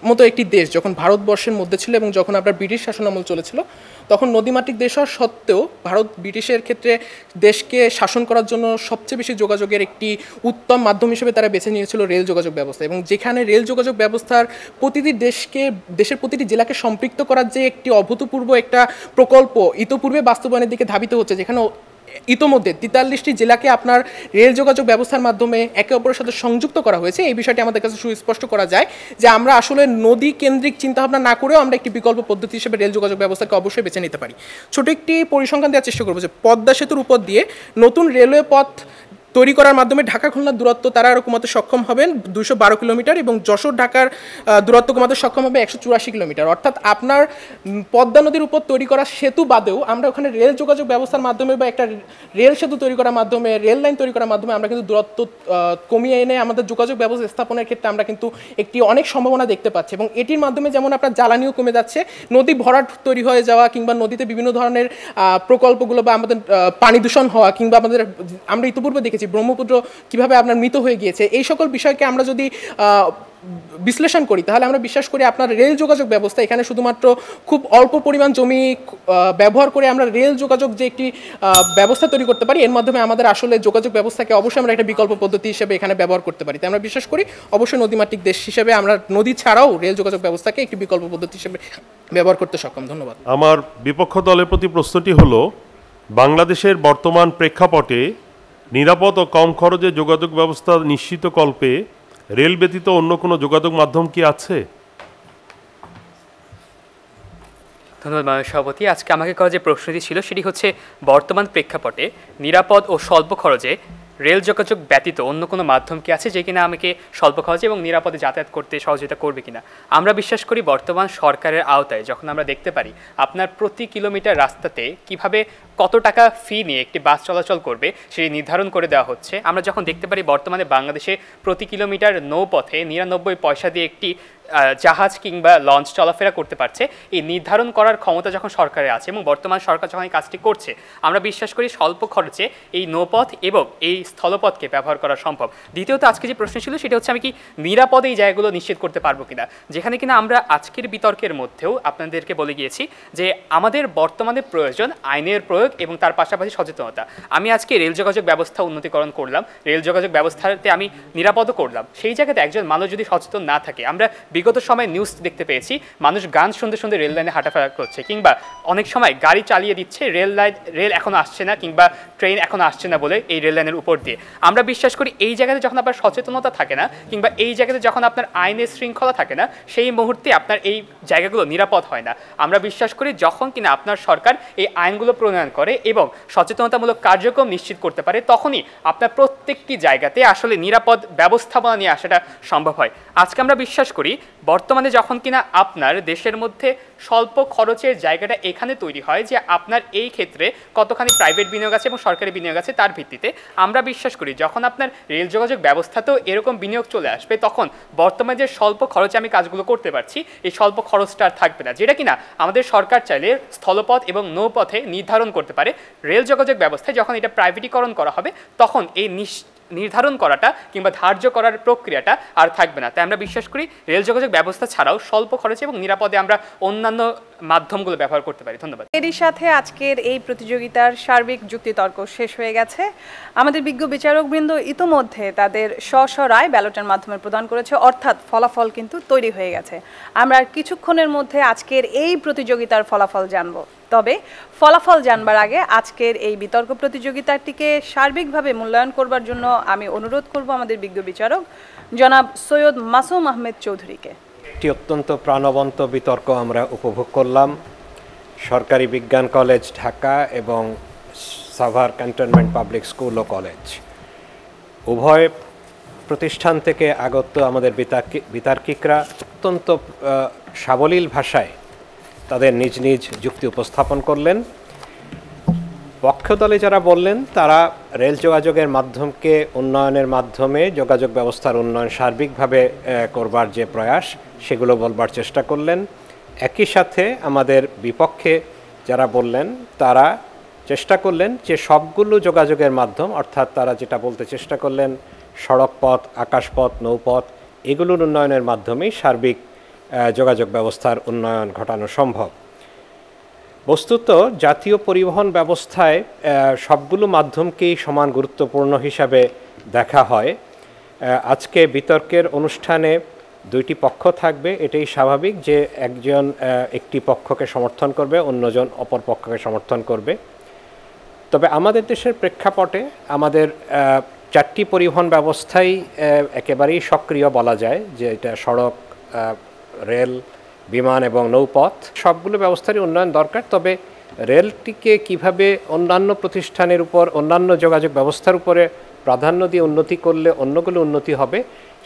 মতো একটি দেশ যখন ভারতবর্ষের মধ্যে ছিল এবং যখন আপনার ব্রিটিশ শাসনামল চলেছিল তখন নদীমাতৃক দেশ হওয়া সত্ত্বেও ভারত ব্রিটিশের ক্ষেত্রে দেশকে শাসন করার জন্য সবচেয়ে বেশি যোগাযোগের একটি উত্তম মাধ্যম হিসেবে তারা বেছে নিয়েছিল রেল যোগাযোগ ব্যবস্থা। এবং যেখানে রেল যোগাযোগ ব্যবস্থার প্রতিটি দেশের প্রতিটি জেলাকে সম্পৃক্ত করার যে একটি অভূতপূর্ব একটা প্রকল্প ইতোপূর্বে বাস্তবায়নের দিকে ধাবিত হচ্ছে, যেখানে ইতোমধ্যে 43টি জেলাকে আপনার রেল যোগাযোগ ব্যবস্থার মাধ্যমে একে অপরের সাথে সংযুক্ত করা হয়েছে। এই বিষয়টি আমাদের কাছে সুস্পষ্ট করা যায় যে আমরা আসলে নদী কেন্দ্রিক চিন্তাভাবনা না করেও আমরা একটি বিকল্প পদ্ধতি হিসেবে রেল যোগাযোগ ব্যবস্থাকে অবশ্যই বেছে নিতে পারি। ছোট একটি পরিসংখ্যান দেওয়ার চেষ্টা করবো যে পদ্মা সেতুর উপর দিয়ে নতুন রেলওয়ে পথ তৈরি করার মাধ্যমে ঢাকা খুলনার দূরত্ব তারা আরও কমাতে সক্ষম হবেন 212 কিলোমিটার এবং যশোর ঢাকার দূরত্ব কমাতে সক্ষম হবে 184 কিলোমিটার। অর্থাৎ আপনার পদ্মা নদীর উপর তৈরি করা সেতু বাদেও আমরা ওখানে রেল যোগাযোগ ব্যবস্থার মাধ্যমে বা একটা রেল সেতু তৈরি করার মাধ্যমে রেল লাইন তৈরি করার মাধ্যমে আমরা কিন্তু দূরত্ব কমিয়ে এনে আমাদের যোগাযোগ ব্যবস্থা স্থাপনের ক্ষেত্রে আমরা কিন্তু একটি অনেক সম্ভাবনা দেখতে পাচ্ছি। এবং এটির মাধ্যমে যেমন আপনার জ্বালানিও কমে যাচ্ছে, নদী ভরাট তৈরি হয়ে যাওয়া কিংবা নদীতে বিভিন্ন ধরনের প্রকল্পগুলো বা আমাদের পানি দূষণ হওয়া কিংবা আমরা ইতিপূর্বে দেখেছি ব্রহ্মপুত্র কিভাবে আপনার মৃত হয়ে গিয়েছে, এই সকল বিষয়কে আমরা যদি বিশ্লেষণ করি তাহলে আমরা বিশ্বাস করি আপনার রেল যোগাযোগ ব্যবস্থা এখানে শুধুমাত্র খুব অল্প পরিমাণ জমি ব্যবহার করে আমরা রেল যোগাযোগ যে একটি ব্যবস্থা তৈরি করতে পারি, এর মাধ্যমে আমাদের আসলে যোগাযোগ ব্যবস্থাকে অবশ্যই আমরা একটা বিকল্প পদ্ধতি হিসেবে এখানে ব্যবহার করতে পারি। তাই আমরা বিশ্বাস করি অবশ্যই নদীমাতৃক দেশ হিসেবে আমরা নদী ছাড়াও রেল যোগাযোগ ব্যবস্থাকে একটি বিকল্প পদ্ধতি হিসেবে ব্যবহার করতে সক্ষম। ধন্যবাদ। আমার বিপক্ষ দলের প্রতি প্রশ্নটি হলো, বাংলাদেশের বর্তমান প্রেক্ষাপটে নিরাপদ ও কম খরচে যোগাযোগ ব্যবস্থা নিশ্চিত কল্পে রেল ব্যতীত অন্য কোনো যোগাযোগ মাধ্যম কি আছে? ধন্যবাদ মাননীয় সভাপতি। আজকে আমাকে করা যে প্রশ্নটি ছিল সেটি হচ্ছে বর্তমান প্রেক্ষাপটে নিরাপদ ও স্বল্প খরচে রেল যোগাযোগ ব্যতীত অন্য কোনো মাধ্যম কি আছে যে কিনা আমাকে স্বল্প খরচে এবং নিরাপদে যাতায়াত করতে সহযোগিতা করবে কিনা? আমরা বিশ্বাস করি বর্তমান সরকারের আওতায় যখন আমরা দেখতে পারি আপনার প্রতি কিলোমিটার রাস্তাতে কিভাবে কত টাকা ফি নিয়ে একটি বাস চলাচল করবে সেই নির্ধারণ করে দেওয়া হচ্ছে। আমরা যখন দেখতে পারি বর্তমানে বাংলাদেশে প্রতি কিলোমিটার নৌপথে 99 পয়সা দিয়ে একটি জাহাজ কিংবা লঞ্চ চলাফেরা করতে পারছে, এই নির্ধারণ করার ক্ষমতা যখন সরকারের আছে এবং বর্তমান সরকার যখন এই কাজটি করছে, আমরা বিশ্বাস করি স্বল্প খরচে এই নৌপথ এবং এই স্থলপথকে ব্যবহার করা সম্ভব। দ্বিতীয়ত আজকে যে প্রশ্ন ছিল সেটা হচ্ছে আমি কি নিরাপদে এই জায়গাগুলো নিশ্চিত করতে পারবো কিনা, যেখানে কিনা আমরা আজকের বিতর্কের মধ্যেও আপনাদেরকে বলে গিয়েছি যে আমাদের বর্তমানে প্রয়োজন আইনের প্রয়োগ এবং তার পাশাপাশি সচেতনতা। আমি আজকে রেল যোগাযোগ ব্যবস্থা উন্নতিকরণ করলাম, রেল যোগাযোগ ব্যবস্থাতে আমি নিরাপদও করলাম, সেই জায়গাতে একজন মানুষ যদি সচেতন না থাকে, আমরা বিগত সময় নিউজ দেখতে পেয়েছি মানুষ গান শুনতে শুনতে রেল লাইনে হাঁটাফেরা করছে কিংবা অনেক সময় গাড়ি চালিয়ে দিচ্ছে রেল এখনো আসছে না কিংবা ট্রেন এখনো আসছে না বলে এই রেল লাইনের উপর দিয়ে। আমরা বিশ্বাস করি এই জায়গাতে যখন আপনার সচেতনতা থাকে না কিংবা এই জায়গাতে যখন আপনার আইনের শৃঙ্খলা থাকে না, সেই মুহূর্তে আপনার এই জায়গাগুলো নিরাপদ হয় না। আমরা বিশ্বাস করি যখন কিনা আপনার সরকার এই আইনগুলো প্রণয়ন করে এবং সচেতনতামূলক কার্যক্রম নিশ্চিত করতে পারে, তখনই আপনার প্রত্যেকটি জায়গাতে আসলে নিরাপদ ব্যবস্থাপনা নিয়ে আসাটা সম্ভব হয়। আজকে আমরা বিশ্বাস করি বর্তমানে যখন কিনা আপনার দেশের মধ্যে স্বল্প খরচের জায়গাটা এখানে তৈরি হয় যে আপনার এই ক্ষেত্রে কতখানি প্রাইভেট বিনিয়োগ আছে এবং সরকারি বিনিয়োগ আছে তার ভিত্তিতে, আমরা বিশ্বাস করি যখন আপনার রেল যোগাযোগ ব্যবস্থাতেও এরকম বিনিয়োগ চলে আসবে, তখন বর্তমানে যে স্বল্প খরচে আমি কাজগুলো করতে পারছি এই স্বল্প খরচটা আর থাকবে না, যেটা কিনা আমাদের সরকার চাইলে স্থলপথ এবং নৌপথে নির্ধারণ করতে পারে। রেল যোগাযোগ ব্যবস্থায় যখন এটা প্রাইভেটিকরণ করা হবে তখন এই নির্ধারণ করাটা কিংবা ধার্য করার প্রক্রিয়াটা আর থাকবে না। তাই আমরা বিশ্বাস করি রেল যোগাযোগ ব্যবস্থা ছাড়াও স্বল্প খরচে এবং নিরাপদে আমরা অন্যান্য মাধ্যমগুলো ব্যবহার করতে পারি। ধন্যবাদ। এরই সাথে আজকের এই প্রতিযোগিতার সার্বিক যুক্তিতর্ক শেষ হয়ে গেছে। আমাদের বিজ্ঞ বিচারকবৃন্দ ইতোমধ্যে তাদের স্ব রায় ব্যালটের মাধ্যমে প্রদান করেছে, অর্থাৎ ফলাফল কিন্তু তৈরি হয়ে গেছে। আমরা আর কিছুক্ষণের মধ্যে আজকের এই প্রতিযোগিতার ফলাফল জানব। তবে ফলাফল জানবার আগে আজকের এই বিতর্ক প্রতিযোগিতাটিকে সার্বিকভাবে মূল্যায়ন করবার জন্য আমি অনুরোধ করব আমাদের বিজ্ঞ বিচারক জনাব সৈয়দ মাসুম আহমেদ চৌধুরীকে। একটি অত্যন্ত প্রাণবন্ত বিতর্ক আমরা উপভোগ করলাম। সরকারি বিজ্ঞান কলেজ ঢাকা এবং সাভার ক্যান্টনমেন্ট পাবলিক স্কুল ও কলেজ উভয় প্রতিষ্ঠান থেকে আগত আমাদের বিতার্কিকরা অত্যন্ত সাবলীল ভাষায় তাদের নিজ নিজ যুক্তি উপস্থাপন করলেন। পক্ষদলে যারা বললেন তারা রেল যোগাযোগের মাধ্যমকে উন্নয়নের মাধ্যমে যোগাযোগ ব্যবস্থার উন্নয়ন সার্বিকভাবে করবার যে প্রয়াস সেগুলো বলবার চেষ্টা করলেন। একই সাথে আমাদের বিপক্ষে যারা বললেন তারা চেষ্টা করলেন যে সবগুলো যোগাযোগের মাধ্যম, অর্থাৎ তারা যেটা বলতে চেষ্টা করলেন সড়ক পথ, আকাশপথ, নৌপথ, এগুলোর উন্নয়নের মাধ্যমেই সার্বিক যোগাযোগ ব্যবস্থার উন্নয়ন ঘটানো সম্ভব। বস্তুত জাতীয় পরিবহন ব্যবস্থায় সবগুলো মাধ্যমকেই সমান গুরুত্বপূর্ণ হিসাবে দেখা হয়। আজকে বিতর্কের অনুষ্ঠানে দুইটি পক্ষ থাকবে, এটাই স্বাভাবিক যে একজন একটি পক্ষকে সমর্থন করবে, অন্যজন অপর পক্ষকে সমর্থন করবে। তবে আমাদের দেশের প্রেক্ষাপটে আমাদের চারটি পরিবহন ব্যবস্থাই একেবারেই সক্রিয় বলা যায়, যে এটা সড়ক, রেল, বিমান এবং নৌপথ, সবগুলো ব্যবস্থারই উন্নয়ন দরকার। তবে রেলটিকে কিভাবে অন্যান্য প্রতিষ্ঠানের উপর, অন্যান্য যোগাযোগ ব্যবস্থার উপরে প্রাধান্য দিয়ে উন্নতি করলে অন্যগুলো উন্নতি হবে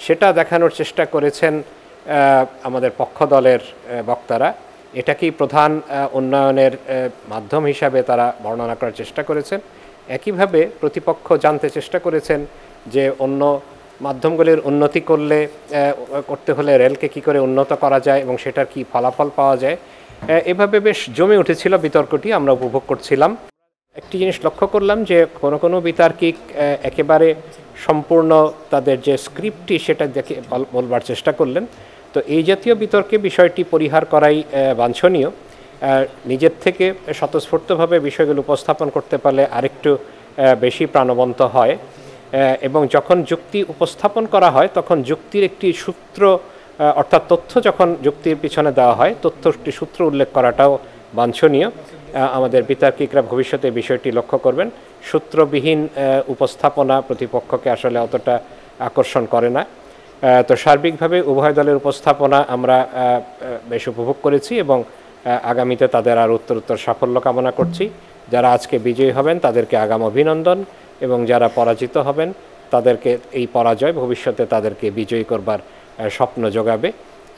সেটা দেখানোর চেষ্টা করেছেন আমাদের পক্ষ দলের বক্তারা। এটাকেই প্রধান উন্নয়নের মাধ্যম হিসাবে তারা বর্ণনা করার চেষ্টা করেছেন। একইভাবে প্রতিপক্ষ জানতে চেষ্টা করেছেন যে অন্য মাধ্যমগুলির উন্নতি করতে হলে রেলকে কি করে উন্নত করা যায় এবং সেটার কি ফলাফল পাওয়া যায়। এভাবে বেশ জমে উঠেছিল বিতর্কটি, আমরা উপভোগ করছিলাম। একটি জিনিস লক্ষ্য করলাম যে কোনো বিতার্কিক একেবারে সম্পূর্ণ তাদের যে স্ক্রিপ্টটি সেটা দেখে বলবার চেষ্টা করলেন। তো এই জাতীয় বিতর্কে বিষয়টি পরিহার করাই বাঞ্ছনীয়। নিজের থেকে স্বতঃস্ফূর্তভাবে বিষয়গুলো উপস্থাপন করতে পারলে আরেকটু বেশি প্রাণবন্ত হয়, এবং যখন যুক্তি উপস্থাপন করা হয় তখন যুক্তির একটি সূত্র, অর্থাৎ তথ্য যখন যুক্তির পিছনে দেওয়া হয় তথ্যটি সূত্র উল্লেখ করাটাও বাঞ্ছনীয়। আমাদের বিতার্কিকরা ভবিষ্যতে বিষয়টি লক্ষ্য করবেন। সূত্রবিহীন উপস্থাপনা প্রতিপক্ষকে আসলে অতটা আকর্ষণ করে না। তো সার্বিকভাবে উভয় দলের উপস্থাপনা আমরা বেশ উপভোগ করেছি এবং আগামীতে তাদের আর উত্তরোত্তর সাফল্য কামনা করছি। যারা আজকে বিজয়ী হবেন তাদেরকে আগাম অভিনন্দন। এবং যারা পরাজিত হবেন তাদেরকে এই পরাজয় ভবিষ্যতে তাদেরকে বিজয়ী করবার স্বপ্ন যোগাবে,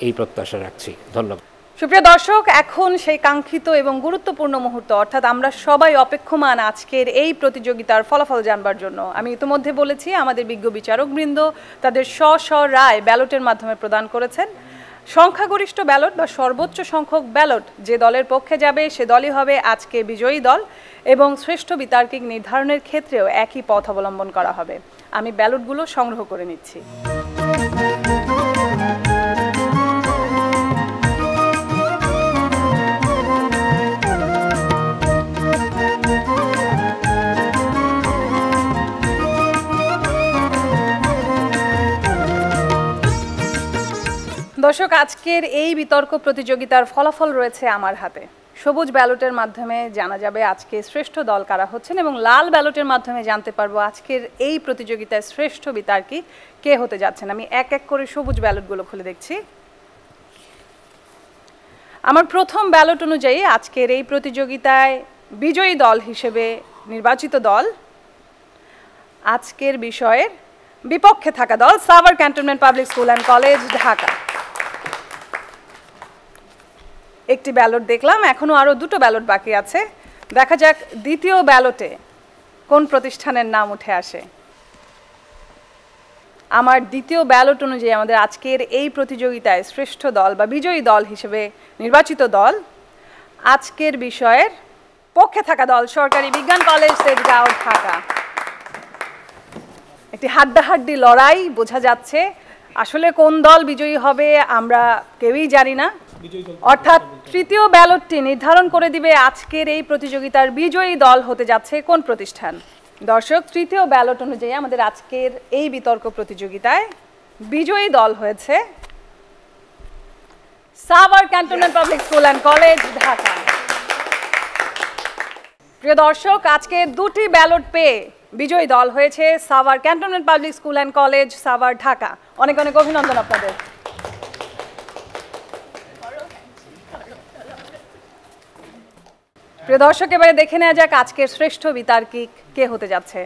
এই প্রত্যাশা রাখছি। ধন্যবাদ। সুপ্রিয় দর্শক, এখন সেই কাঙ্ক্ষিত এবং গুরুত্বপূর্ণ মুহূর্ত, অর্থাৎ আমরা সবাই অপেক্ষমান আজকের এই প্রতিযোগিতার ফলাফল জানবার জন্য। আমি ইতিমধ্যে বলেছি আমাদের বিজ্ঞ বিচারকবৃন্দ তাদের স্ব রায় ব্যালটের মাধ্যমে প্রদান করেছেন। সংখ্যাগরিষ্ঠ ব্যালট বা সর্বোচ্চ সংখ্যক ব্যালট যে দলের পক্ষে যাবে সে দলই হবে আজকে বিজয়ী দল, এবং শ্রেষ্ঠ বিতার্কিক নির্ধারণের ক্ষেত্রেও একই পথ অবলম্বন করা হবে। আমি ব্যালটগুলো সংগ্রহ করে নিচ্ছি। দর্শক, আজকের এই বিতর্ক প্রতিযোগিতার ফলাফল রয়েছে আমার হাতে। সবুজ ব্যালটের মাধ্যমে জানা যাবে আজকে শ্রেষ্ঠ দল কারা হচ্ছেন, এবং লাল ব্যালটের মাধ্যমে জানতে পারবো আজকের এই প্রতিযোগিতায় শ্রেষ্ঠ বিতার্কিক কে হতে যাচ্ছেন। আমি এক এক করে সবুজ ব্যালটগুলো খুলে দেখছি। আমার প্রথম ব্যালট অনুযায়ী আজকের এই প্রতিযোগিতায় বিজয়ী দল হিসেবে নির্বাচিত দল আজকের বিষয়ের বিপক্ষে থাকা দল Savar cantonment public school and college, Dhaka. একটি ব্যালট দেখলাম, এখনো আরো দুটো ব্যালট বাকি আছে। দেখা যাক দ্বিতীয় ব্যালটে কোন প্রতিষ্ঠানের নাম উঠে আসে। আমার দ্বিতীয় ব্যালট অনুযায়ী আমাদের আজকের এই প্রতিযোগিতায় শ্রেষ্ঠ দল বা বিজয়ী দল হিসেবে নির্বাচিত দল আজকের বিষয়ের পক্ষে থাকা দল সরকারি বিজ্ঞান কলেজ, তেজগাঁও, ঢাকা। একটি হাড্ডাহাড্ডি লড়াই বোঝা যাচ্ছে। আসলে কোন দল বিজয়ী হবে আমরা কেউই জানি না, অর্থাৎ তৃতীয় ব্যালটটি নির্ধারণ করে দিবে আজকের এই প্রতিযোগিতার বিজয়ী দল হতে যাচ্ছে কোন প্রতিষ্ঠান। দর্শক, তৃতীয় ব্যালট অনুযায়ী আমাদের আজকের এই বিতর্ক প্রতিযোগিতায় বিজয়ী দল হয়েছে Savar cantonment public school and college, Dhaka. প্রিয় দর্শক, আজকে দুটি ব্যালট পেয়ে বিজয়ী দল হয়েছে Savar cantonment public school and college, Savar, Dhaka. অনেক অনেক অভিনন্দন আপনাদের। প্রিয় দর্শক, এবারে দেখে নেওয়া যাক আজকের শ্রেষ্ঠ বিতার্কিক কে হতে যাচ্ছে।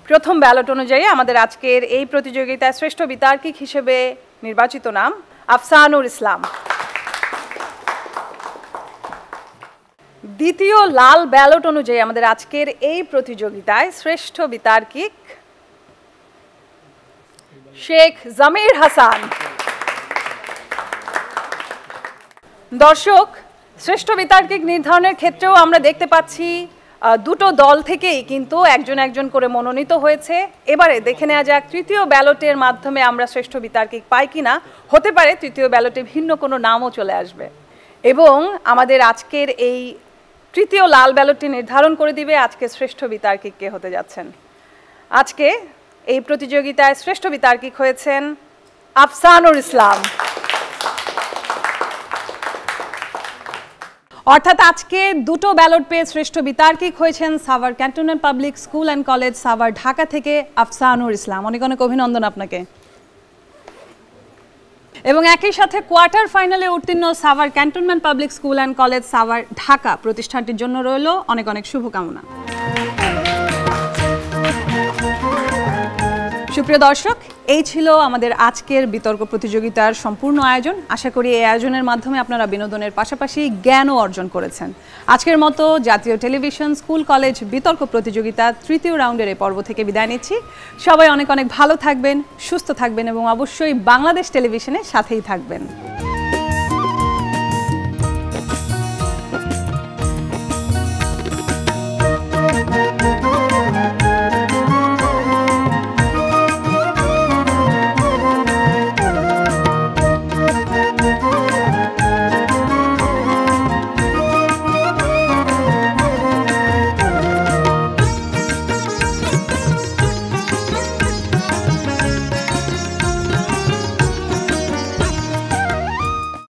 প্রথম ব্যালট অনুযায়ী আমাদের আজকের এই প্রতিযোগিতায় শ্রেষ্ঠ বিতার্কিক হিসেবে নির্বাচিত নাম আফসানুর ইসলাম। দ্বিতীয় লাল ব্যালট অনুযায়ী আমাদের আজকের এই প্রতিযোগিতায় শ্রেষ্ঠ বিতার্কিক শেখ জামির হাসান। দর্শক, শ্রেষ্ঠ বিতার্কিক নির্ধারণের ক্ষেত্রেও আমরা দেখতে পাচ্ছি দুটো দল থেকেই কিন্তু একজন একজন করে মনোনীত হয়েছে। এবারে দেখে নেওয়া যাক তৃতীয় ব্যালটের মাধ্যমে আমরা শ্রেষ্ঠ বিতার্কিক পাই কিনা। হতে পারে তৃতীয় ব্যালটে ভিন্ন কোনো নামও চলে আসবে, এবং আমাদের আজকের এই তৃতীয় লাল ব্যালটটি নির্ধারণ করে দিবে আজকে শ্রেষ্ঠ বিতার্কিক কে হতে যাচ্ছেন। আজকে এই প্রতিযোগিতায় শ্রেষ্ঠ বিতার্কিক হয়েছেন আফসানুর ইসলাম। অর্থাৎ আজকে দুটো ব্যালট পেয়ে শ্রেষ্ঠ বিতার্কিক হয়েছেন Savar cantonment public school and college, Savar, Dhaka থেকে আফসানুর ইসলাম। অনেক অনেক অভিনন্দন আপনাকে। এবং একই সাথে কোয়ার্টার ফাইনালে উত্তীর্ণ Savar cantonment public school and college, Savar, Dhaka প্রতিষ্ঠানটির জন্য রইল অনেক অনেক শুভকামনা। সুপ্রিয় দর্শক, এই ছিল আমাদের আজকের বিতর্ক প্রতিযোগিতার সম্পূর্ণ আয়োজন। আশা করি এই আয়োজনের মাধ্যমে আপনারা বিনোদনের পাশাপাশি জ্ঞানও অর্জন করেছেন। আজকের মতো জাতীয় টেলিভিশন স্কুল কলেজ বিতর্ক প্রতিযোগিতা তৃতীয় রাউন্ডের এই পর্ব থেকে বিদায় নিচ্ছি। সবাই অনেক অনেক ভালো থাকবেন, সুস্থ থাকবেন এবং অবশ্যই বাংলাদেশ টেলিভিশনের সাথেই থাকবেন।